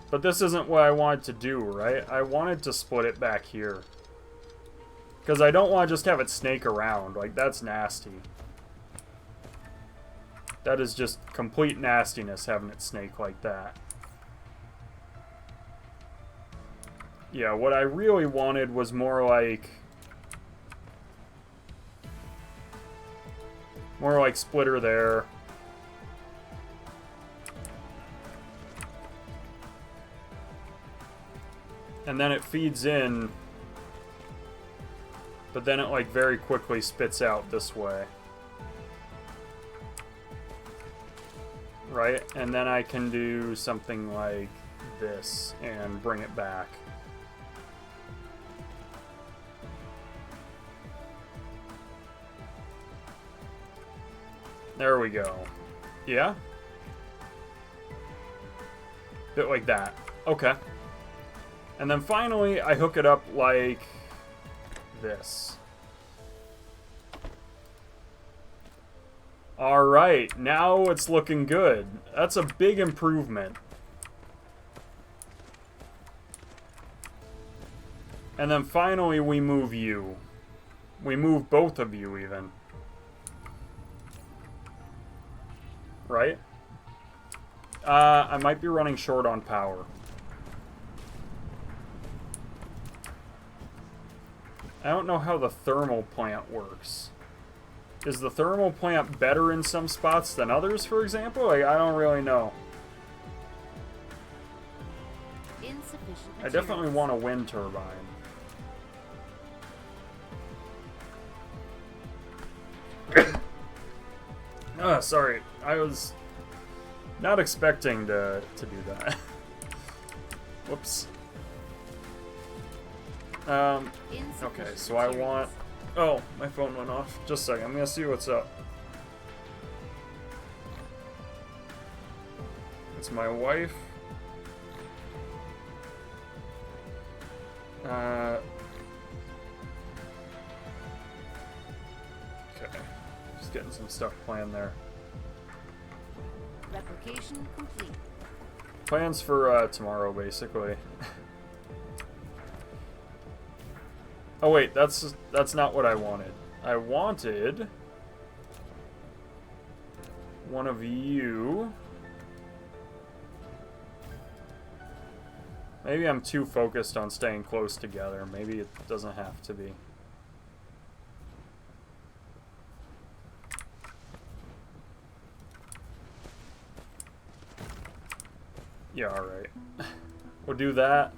But this isn't what I wanted to do, right? I wanted to split it back here. Because I don't want to just have it snake around. Like, that's nasty. That is just complete nastiness, having it snake like that. Yeah, what I really wanted was more like splitter there. And then it feeds in, but then it like very quickly spits out this way. Right? And then I can do something like this and bring it back. There we go. Yeah? Bit like that. Okay. And then finally, I hook it up like this. Alright, now it's looking good. That's a big improvement. And then finally, we move you. We move both of you, even. Right? I might be running short on power. I don't know how the thermal plant works. Is the thermal plant better in some spots than others, for example? Like, I don't really know. Insufficient I definitely want a wind turbine. Sorry. I was not expecting to do that. Whoops. Okay, so I want... Oh, my phone went off. Just a second, I'm gonna see what's up. It's my wife. Okay. Just getting some stuff planned there. Replication complete. Plans for tomorrow, basically. Oh wait, that's not what I wanted. I wanted one of you. Maybe I'm too focused on staying close together. Maybe it doesn't have to be. Yeah, alright. We'll do that.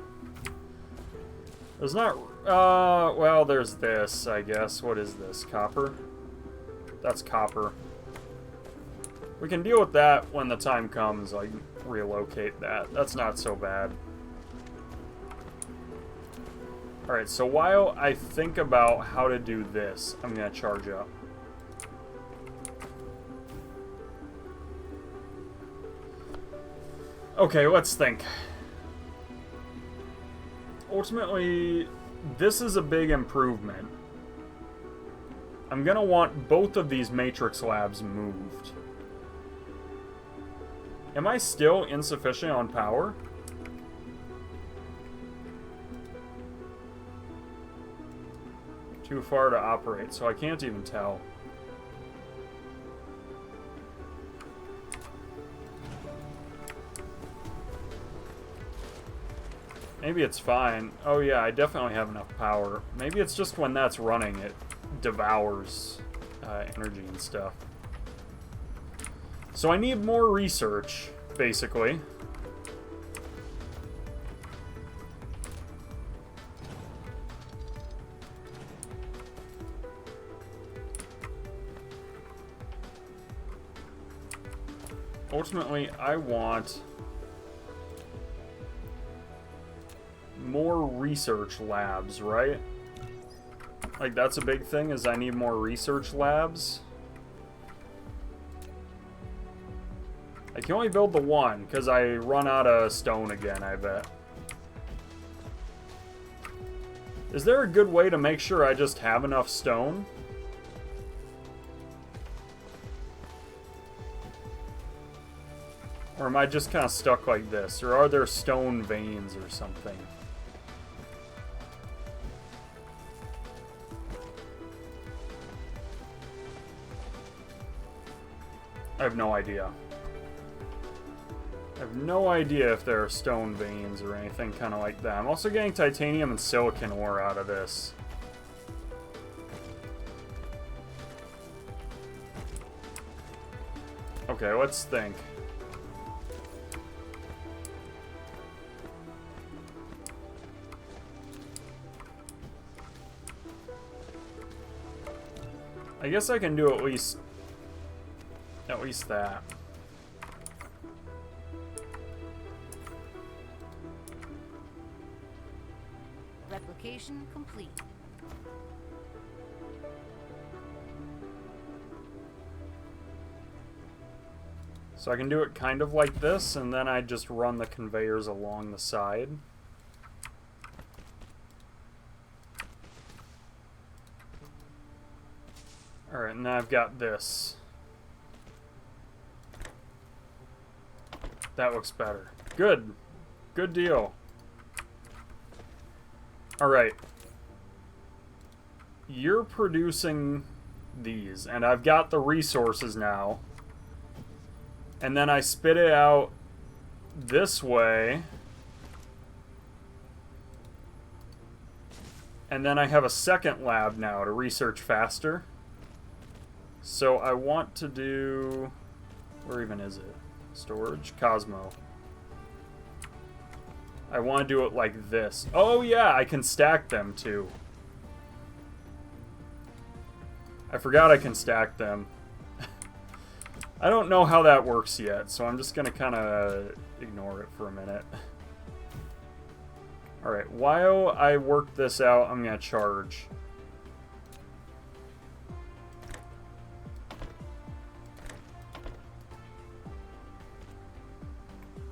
There's not... well, there's this, I guess. What is this? Copper? That's copper. We can deal with that when the time comes, like, relocate that. That's not so bad. Alright, so while I think about how to do this, I'm gonna charge up. Okay, let's think. Ultimately, this is a big improvement. I'm gonna want both of these matrix labs moved. Am I still insufficient on power? Too far to operate, so I can't even tell. Maybe it's fine. Oh yeah, I definitely have enough power. Maybe it's just when that's running, it devours energy and stuff. So I need more research, basically. ultimately, I want more research labs, right? Like, that's a big thing, is I need more research labs. I can only build the one, because I run out of stone again, I bet. Is there a good way to make sure I just have enough stone? Or am I just kind of stuck like this? Or are there stone veins or something? I have no idea. I have no idea if there are stone veins or anything kind of like that. I'm also getting titanium and silicon ore out of this. Okay, let's think. I guess I can do at least that. Replication complete. So I can do it kind of like this, and then I just run the conveyors along the side. Alright, and then I've got this. That looks better. Good. Good deal. Alright. You're producing these, and I've got the resources now. And then I spit it out this way. And then I have a second lab now to research faster. So I want to do... Where even is it? Storage? Cosmo. I want to do it like this. Oh yeah, I can stack them too. I forgot I can stack them. I don't know how that works yet, so I'm just going to kind of ignore it for a minute. Alright, while I work this out, I'm going to charge.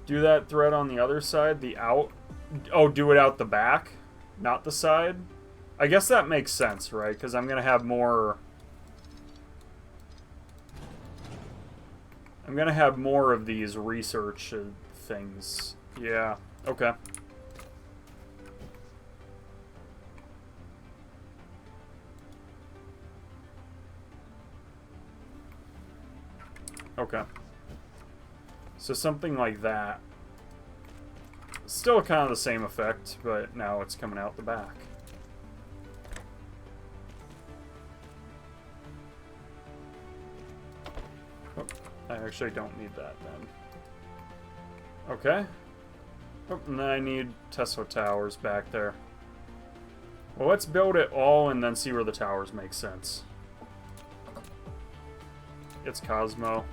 Do that thread on the other side, the out. Oh, do it out the back, not the side. I guess that makes sense, right? Because I'm going to have more... I'm going to have more of these research things. Yeah, okay. Okay. So something like that. Still kind of the same effect, but now it's coming out the back. Oh, I actually don't need that then. Okay. Oh, and then I need Tesla towers back there. Well, let's build it all and then see where the towers make sense. It's Cosmo.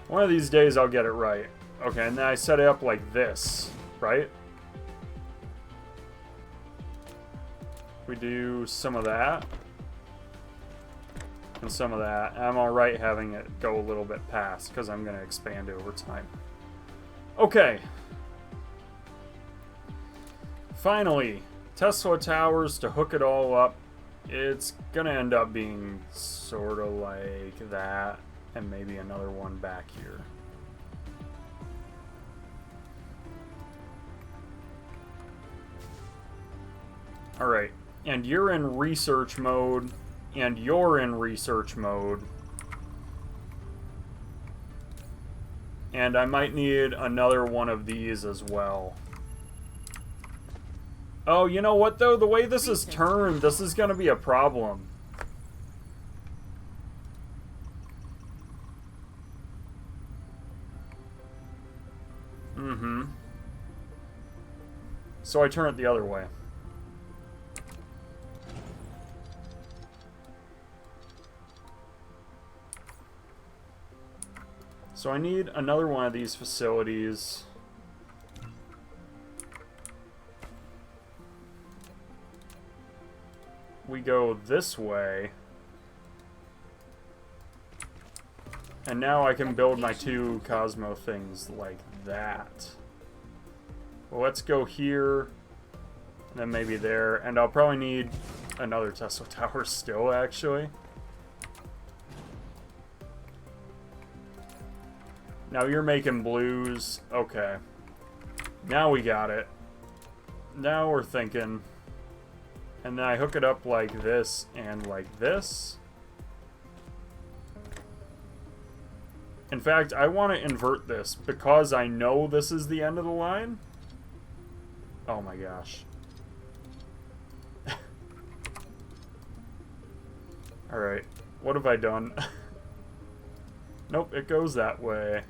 One of these days I'll get it right. Okay, and then I set it up like this, right? We do some of that. And some of that. And I'm alright having it go a little bit past, because I'm going to expand over time. Okay. Finally, Tesla towers to hook it all up. It's going to end up being sort of like that. And maybe another one back here. Alright, and you're in research mode, and you're in research mode. And I might need another one of these as well. Oh, you know what though? The way this is turned, this is going to be a problem. Mm-hmm. So I turn it the other way. So I need another one of these facilities. We go this way. And now I can build my 2 Cosmo things like that. Well, let's go here. And then maybe there. And I'll probably need another Tesla tower still, actually. Now you're making blues. Okay. Now we got it. Now we're thinking. And then I hook it up like this and like this. In fact, I want to invert this because I know this is the end of the line. Oh my gosh. Alright. What have I done? Nope, it goes that way.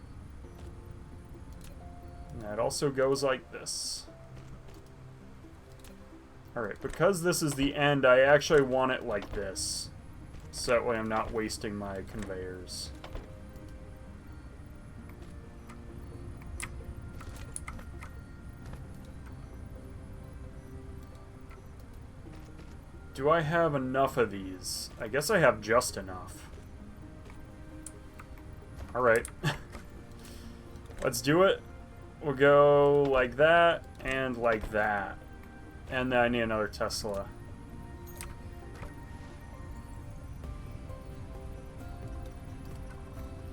And it also goes like this. Alright, because this is the end, I actually want it like this. So that way I'm not wasting my conveyors. Do I have enough of these? I guess I have just enough. Alright. Let's do it. We'll go like that and like that. And then I need another Tesla.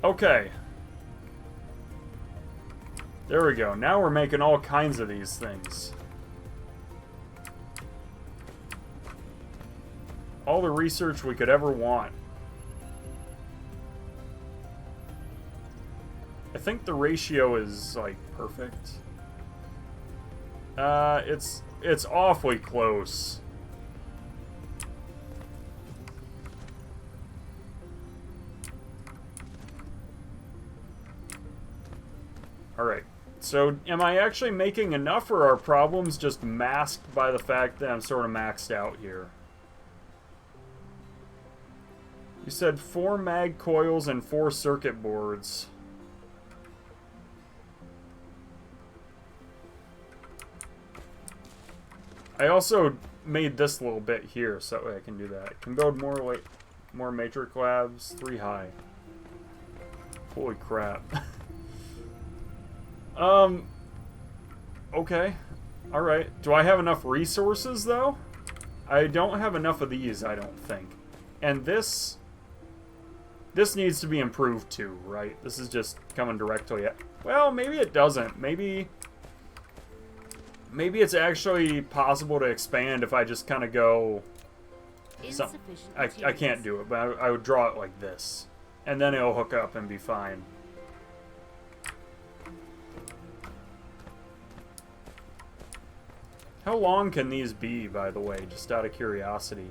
Okay. There we go. Now we're making all kinds of these things. All the research we could ever want. I think the ratio is, like, perfect. It's awfully close. Alright. So, am I actually making enough, or are problems just masked by the fact that I'm sort of maxed out here? You said 4 mag coils and 4 circuit boards. I also made this little bit here, so that way I can do that. I can build more matrix labs, 3 high. Holy crap. Okay. Alright. Do I have enough resources, though? I don't have enough of these, I don't think. And this needs to be improved too, right? This is just coming directly at... Well, maybe it doesn't. Maybe it's actually possible to expand if I just kind of go... I can't do it, but I would draw it like this. And then it'll hook up and be fine. How long can these be, by the way, just out of curiosity?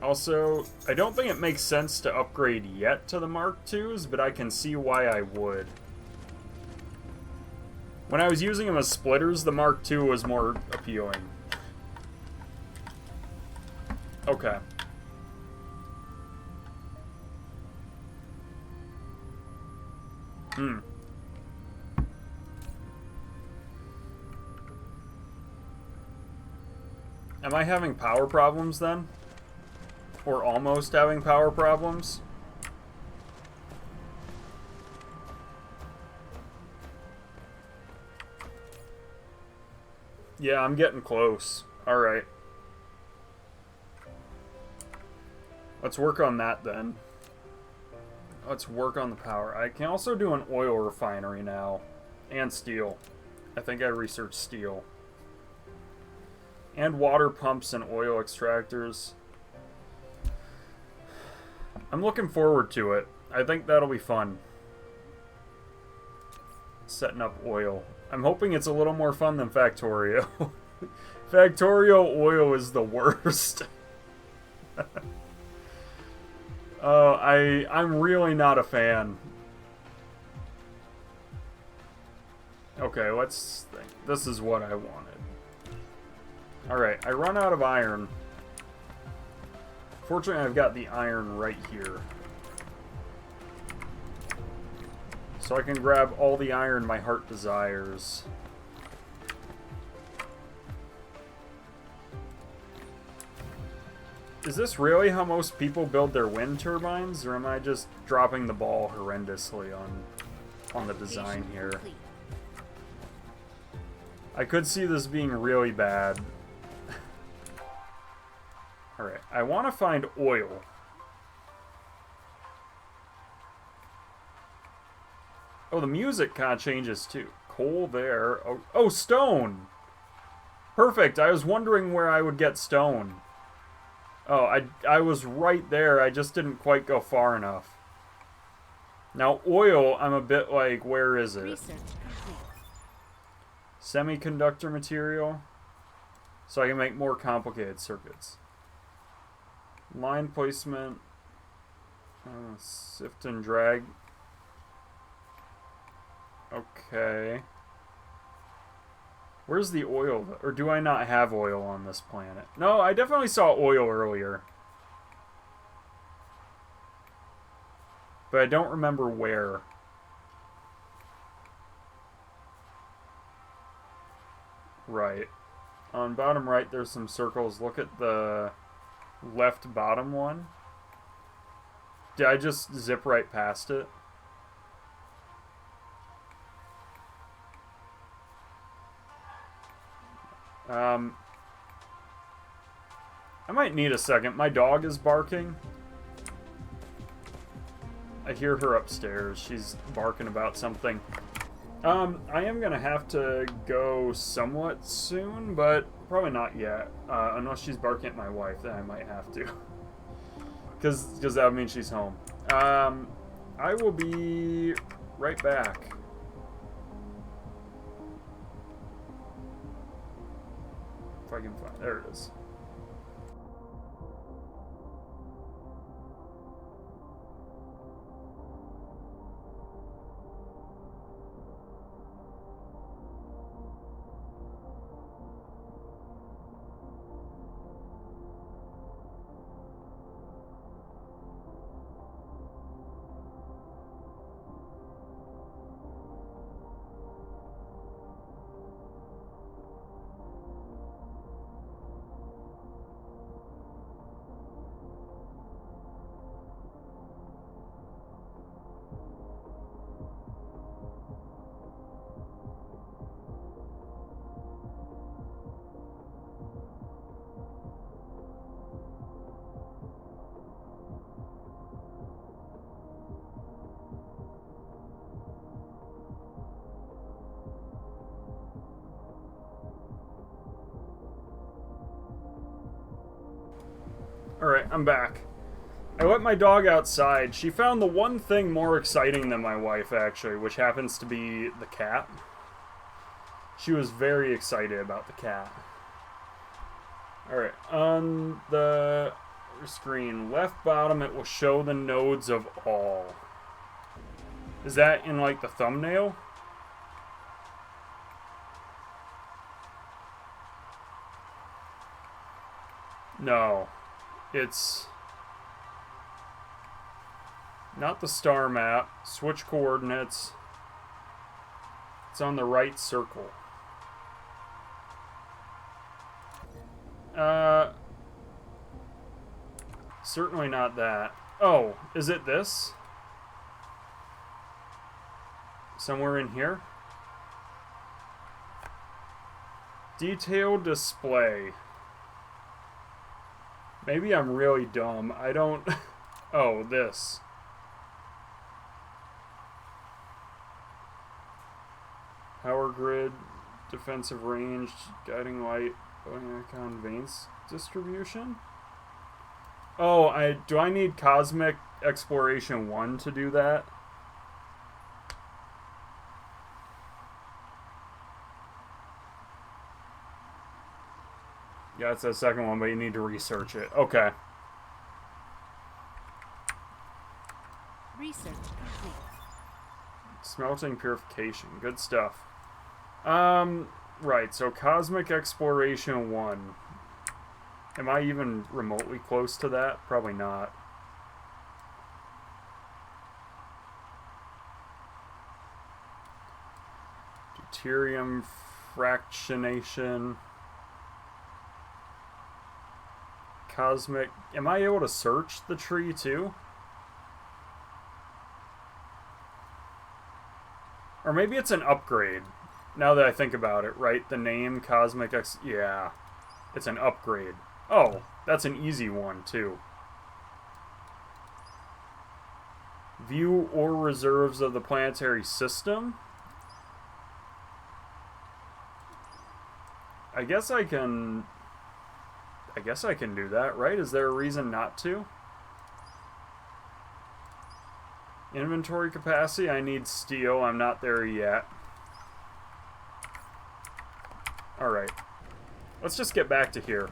Also, I don't think it makes sense to upgrade yet to the Mark IIs, but I can see why I would. When I was using them as splitters, the Mark II was more appealing. Okay. Am I having power problems then? Or almost having power problems? Yeah, I'm getting close. Alright. Let's work on that then. Let's work on the power. I can also do an oil refinery now. And steel. I think I researched steel. And water pumps and oil extractors. I'm looking forward to it. I think that'll be fun. Setting up oil. I'm hoping it's a little more fun than Factorio. Factorio oil is the worst. I'm really not a fan. Okay, let's think. This is what I wanted. Alright, I run out of iron. Fortunately, I've got the iron right here. So I can grab all the iron my heart desires. Is this really how most people build their wind turbines, or am I just dropping the ball horrendously on the design here? Complete. I could see this being really bad. Alright, I want to find oil. Oh, the music kind of changes too. Coal there. Oh, stone! Perfect, I was wondering where I would get stone. Oh, I was right there, I just didn't quite go far enough. Now, oil, I'm a bit like, where is it? Research complete. Semiconductor material. So I can make more complicated circuits. Line placement. Sift and drag. Okay. Where's the oil? Or do I not have oil on this planet? No, I definitely saw oil earlier. But I don't remember where. Right. On bottom right, there's some circles. Look at the left bottom one. Did I just zip right past it? I might need a second. My dog is barking. I hear her upstairs. She's barking about something. I am gonna have to go somewhat soon, but probably not yet. Unless she's barking at my wife, then I might have to. Because that would mean she's home. I will be right back. If I can find... There it is. Alright, I'm back. I let my dog outside. She found the one thing more exciting than my wife, actually, which happens to be the cat. She was very excited about the cat. Alright, on the screen, left bottom, it will show the nodes of all. Is that in, like, the thumbnail? No. It's not the star map. Switch coordinates. It's on the right circle. Certainly not that. Oh, is it this? Somewhere in here? Detailed display. Maybe I'm really dumb. I don't... Oh, this. Power grid, defensive range, guiding light, icon, veins distribution? Oh, do I need Cosmic Exploration 1 to do that? Yeah, it's the second one, but you need to research it. Okay. Research complete. Smelting purification. Good stuff. Right, so Cosmic Exploration 1. Am I even remotely close to that? Probably not. Deuterium fractionation. Cosmic. Am I able to search the tree too? Or maybe it's an upgrade. Now that I think about it, right? The name Cosmic X. Yeah. It's an upgrade. Oh, that's an easy one too. View ore reserves of the planetary system. I guess I can do that, right? Is there a reason not to? Inventory capacity, I need steel. I'm not there yet. Alright. Let's just get back to here.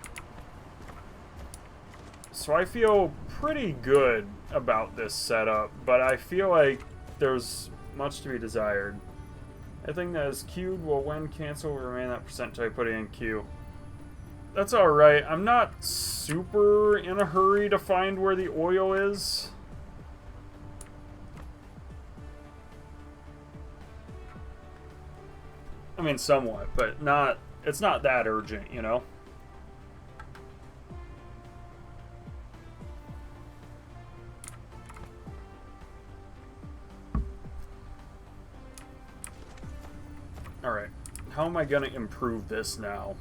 So I feel pretty good about this setup, but I feel like there's much to be desired. Anything that is queued will, when canceled, will remain that percent until I put it in queue. That's alright. I'm not super in a hurry to find where the oil is. I mean, somewhat, but not. It's not that urgent, you know? Alright. How am I gonna improve this now?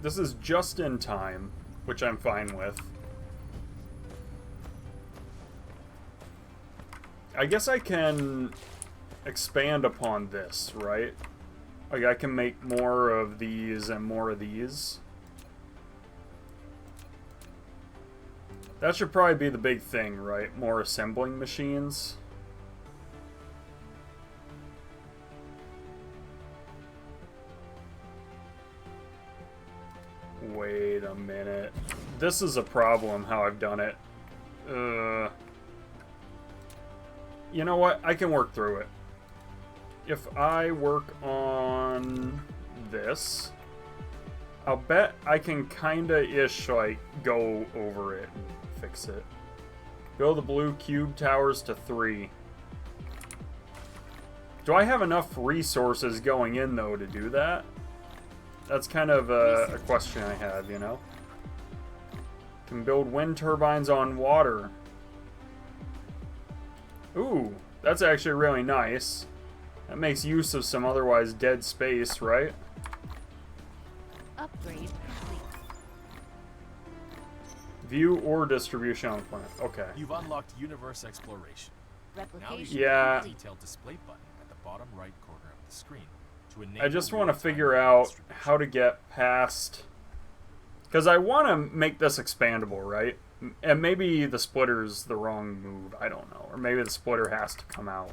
This is just in time, which I'm fine with. I guess I can expand upon this, right? Like, I can make more of these and more of these. That should probably be the big thing, right? More assembling machines. Wait a minute. This is a problem, how I've done it. You know what? I can work through it. If I work on this, I'll bet I can kinda-ish, like, go over it and fix it. Build the blue cube towers to 3. Do I have enough resources going in, though, to do that? That's kind of a question I have, you know? Can build wind turbines on water. Ooh, that's actually really nice. That makes use of some otherwise dead space, right? Upgrade complete. View ore distribution on the planet. Okay. You've unlocked universe exploration. Now you Replication should Yeah. hit the detailed display button at the bottom right corner of the screen to enable I just want to real-time figure data out distribution. how to get past... Because I want to make this expandable, right? And maybe the splitter's the wrong move. I don't know. Or maybe the splitter has to come out.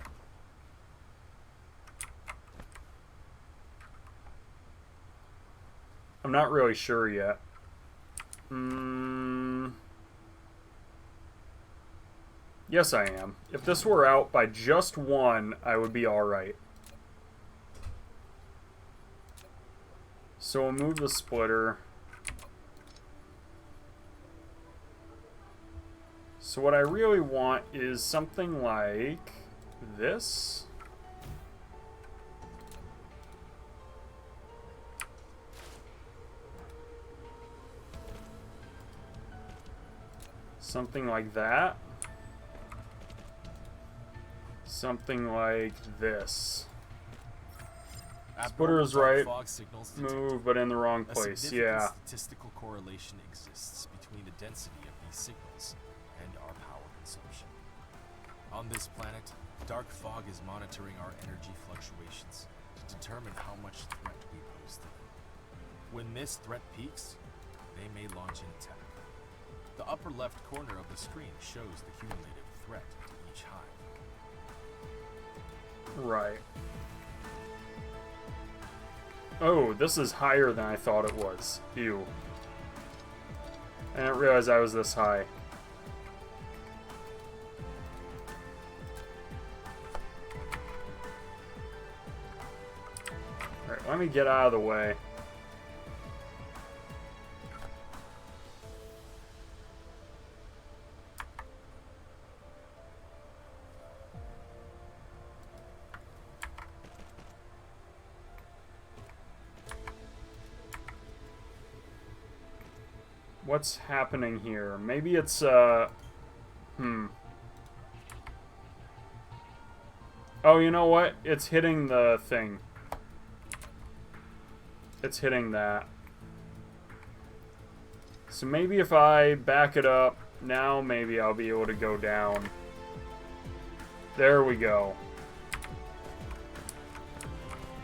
I'm not really sure yet. Yes, I am. If this were out by just 1, I would be alright. So we'll move the splitter. So what I really want is something like this. Something like that. Something like this. Splitter is Abnormal right. dark fog signals detected. Move, but in the wrong A place. significant Yeah. statistical correlation exists between the density of these signals and our power consumption. On this planet, dark fog is monitoring our energy fluctuations to determine how much threat we pose to them. When this threat peaks, they may launch an attack. The upper left corner of the screen shows the cumulative threat to each hive. Right. Oh, this is higher than I thought it was. Ew. I didn't realize I was this high. Let me get out of the way. What's happening here? Maybe it's, Oh, you know what? It's hitting the thing. It's hitting that. So maybe if I back it up, now maybe I'll be able to go down. There we go.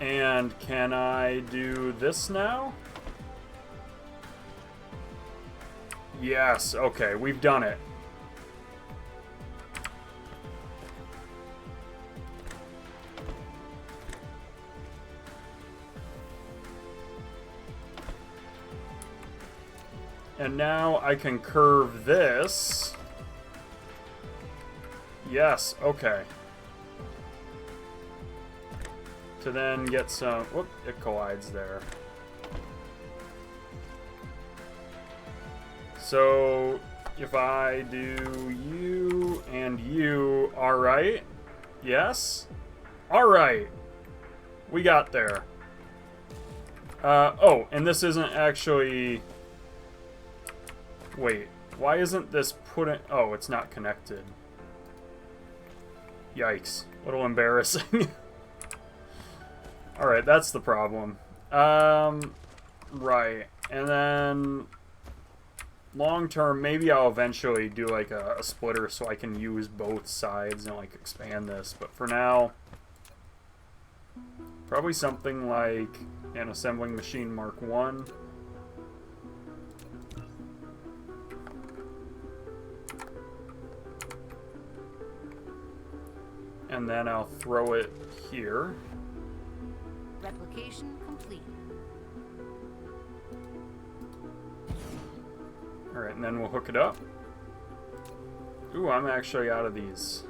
And can I do this now? Yes, okay, we've done it. And now I can curve this. Yes, okay. To then get some... Whoop, it collides there. So, if I do you and you, alright. Yes? Alright. We got there. Oh, and this isn't actually... Wait, why isn't this put in... Oh, it's not connected. Yikes. A little embarrassing. Alright, that's the problem. Right. And then... Long term, maybe I'll eventually do like a splitter so I can use both sides and like expand this. But for now... Probably something like an assembling machine Mark 1. And then I'll throw it here. Replication complete. Alright, and then we'll hook it up. Ooh, I'm actually out of these.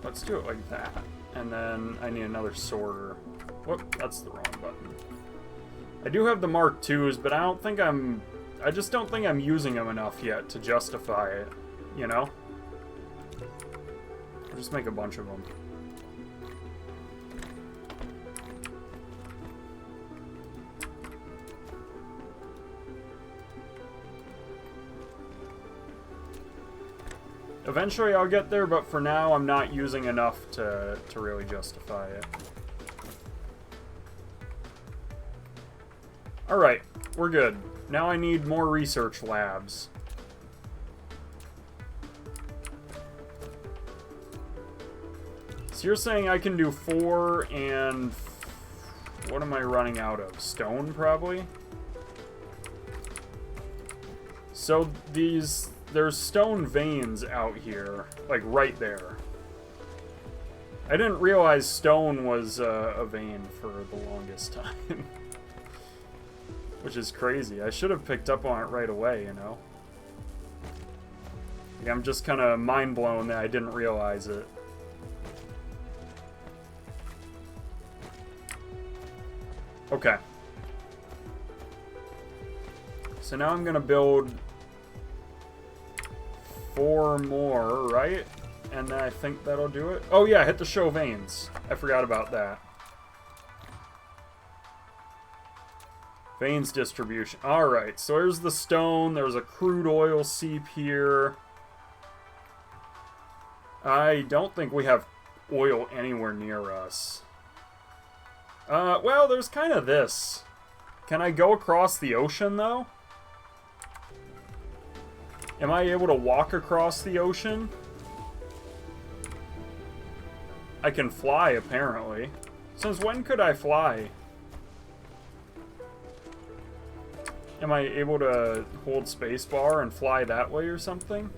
Let's do it like that. And then I need another sorter. Whoop, that's the wrong button. I do have the Mark IIs, but I just don't think I'm using them enough yet to justify it, you know? I'll just make a bunch of them. Eventually I'll get there, but for now I'm not using enough to really justify it. Alright, we're good. Now I need more research labs. So you're saying I can do 4 and... What am I running out of? Stone, probably? So these... There's stone veins out here, like right there. I didn't realize stone was a vein for the longest time. Which is crazy. I should have picked up on it right away, you know? Like, I'm just kind of mind blown that I didn't realize it. Okay. So now I'm gonna build 4 more, right? And then I think that'll do it. Oh yeah, hit the show veins. I forgot about that. Veins distribution. Alright, so there's the stone. There's a crude oil seep here. I don't think we have oil anywhere near us. Well, there's kind of this. Can I go across the ocean, though? Am I able to walk across the ocean? I can fly, apparently. Since when could I fly? Am I able to hold spacebar and fly that way or something?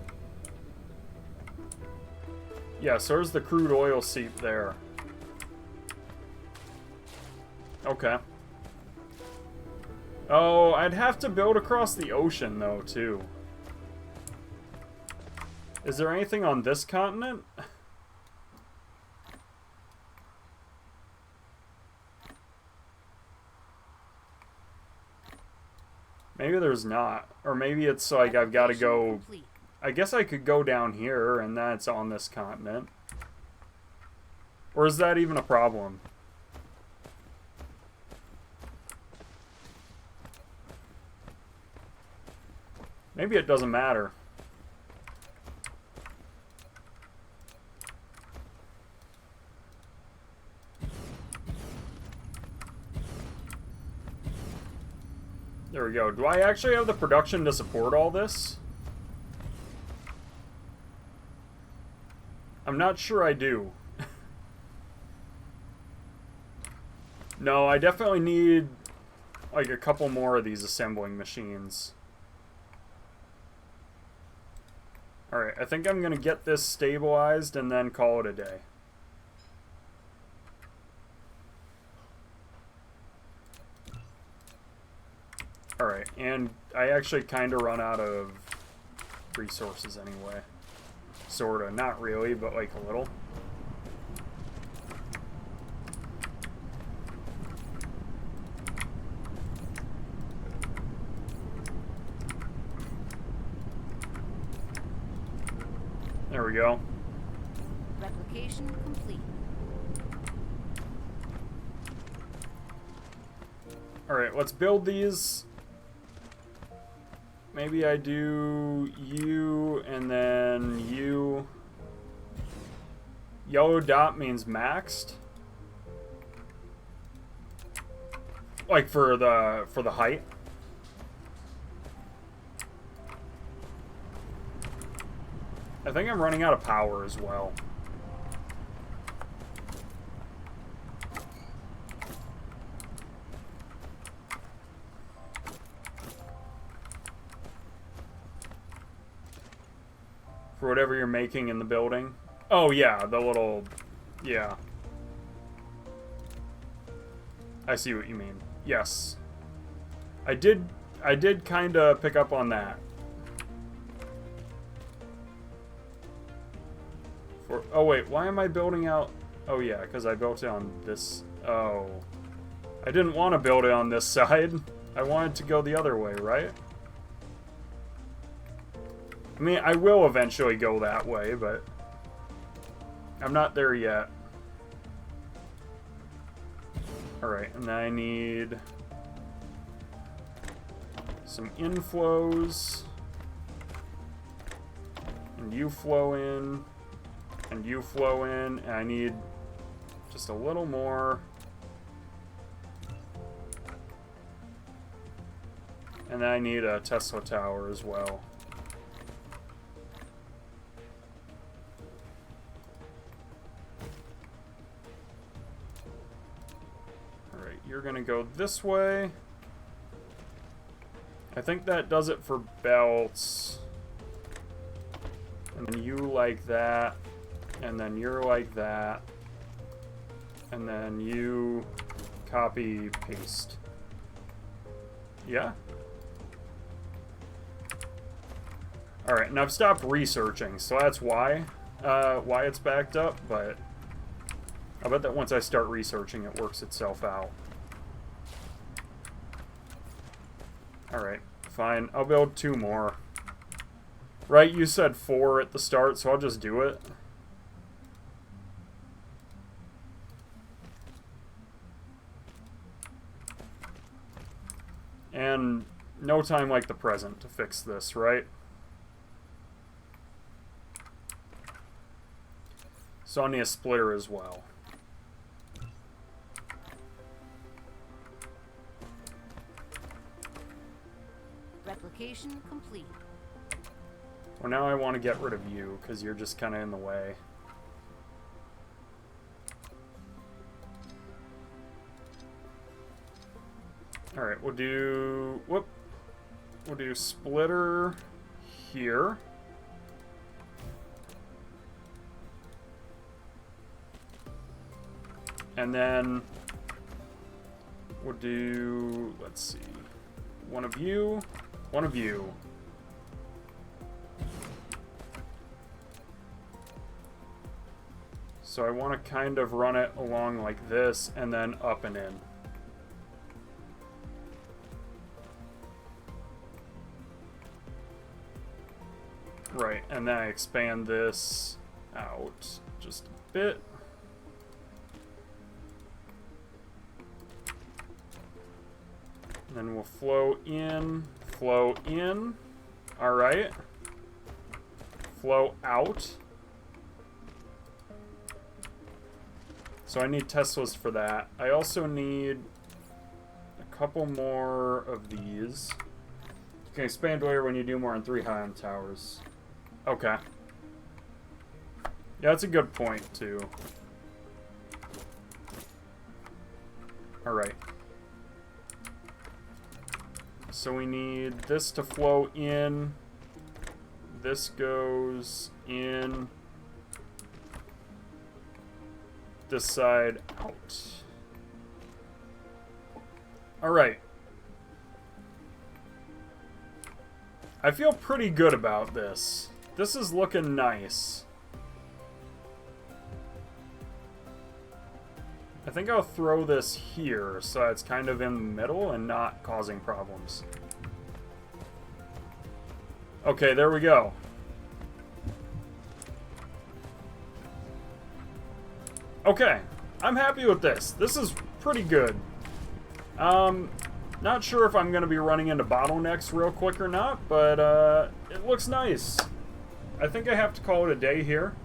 Yeah, so there's the crude oil seep there. Okay. Oh, I'd have to build across the ocean, though, too. Is there anything on this continent? Maybe there's not. Or maybe it's like I've got to go... Complete. I guess I could go down here and that's on this continent. Or is that even a problem? Maybe it doesn't matter. There we go. Do I actually have the production to support all this? I'm not sure I do. No, I definitely need like a couple more of these assembling machines. Alright, I think I'm gonna get this stabilized and then call it a day. Alright, and I actually kind of run out of resources anyway. Sorta, not really, but like a little. There we go. Replication complete. Alright, let's build these. Maybe I do you and then you. Yellow dot means maxed. Like for the height. I think I'm running out of power as well. For whatever you're making in the building. Oh yeah, the little... yeah. I see what you mean. Yes. I did kind of pick up on that. Oh wait, why am I building out... oh yeah, because I built it on this... oh. I didn't want to build it on this side. I wanted to go the other way, right? I mean, I will eventually go that way, but I'm not there yet. Alright, and then I need some inflows. And you flow in. And you flow in. And I need just a little more. And then I need a Tesla tower as well. Alright, you're gonna go this way. I think that does it for belts. And then you like that. And then you're like that. And then you copy, paste. Yeah? Alright, and I've stopped researching, so that's why it's backed up, but I bet that once I start researching, it works itself out. Alright, fine. I'll build 2 more. Right, you said 4 at the start, so I'll just do it. And no time like the present to fix this, right? So I need a splitter as well. Replication complete. Well, now I want to get rid of you, because you're just kind of in the way. Alright, we'll do... whoop. We'll do splitter here. And then we'll do, let's see, one of you, one of you. So I want to kind of run it along like this and then up and in. and then I expand this out just a bit. Then we'll flow in, all right. Flow out. So I need Teslas for that. I also need a couple more of these. You can expand layer when you do more than 3 ion towers. Okay. Yeah, that's a good point, too. Alright. So we need this to flow in. This goes in. This side out. Alright. I feel pretty good about this. This is looking nice. I think I'll throw this here so it's kind of in the middle and not causing problems. Okay, there we go. Okay, I'm happy with this. This is pretty good. Not sure if I'm going to be running into bottlenecks real quick or not, but it looks nice. I think I have to call it a day here.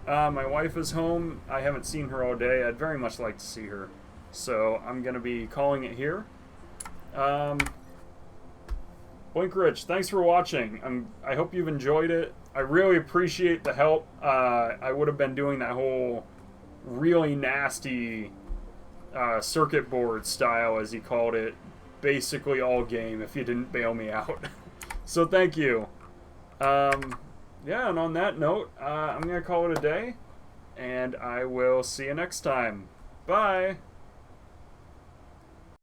My wife is home. I haven't seen her all day. I'd very much like to see her. So I'm going to be calling it here. Blink Rich, thanks for watching. I hope you've enjoyed it. I really appreciate the help. I would have been doing that whole really nasty circuit board style, as he called it, basically all game if you didn't bail me out. So thank you. Yeah, and on that note, I'm going to call it a day, and I will see you next time. Bye!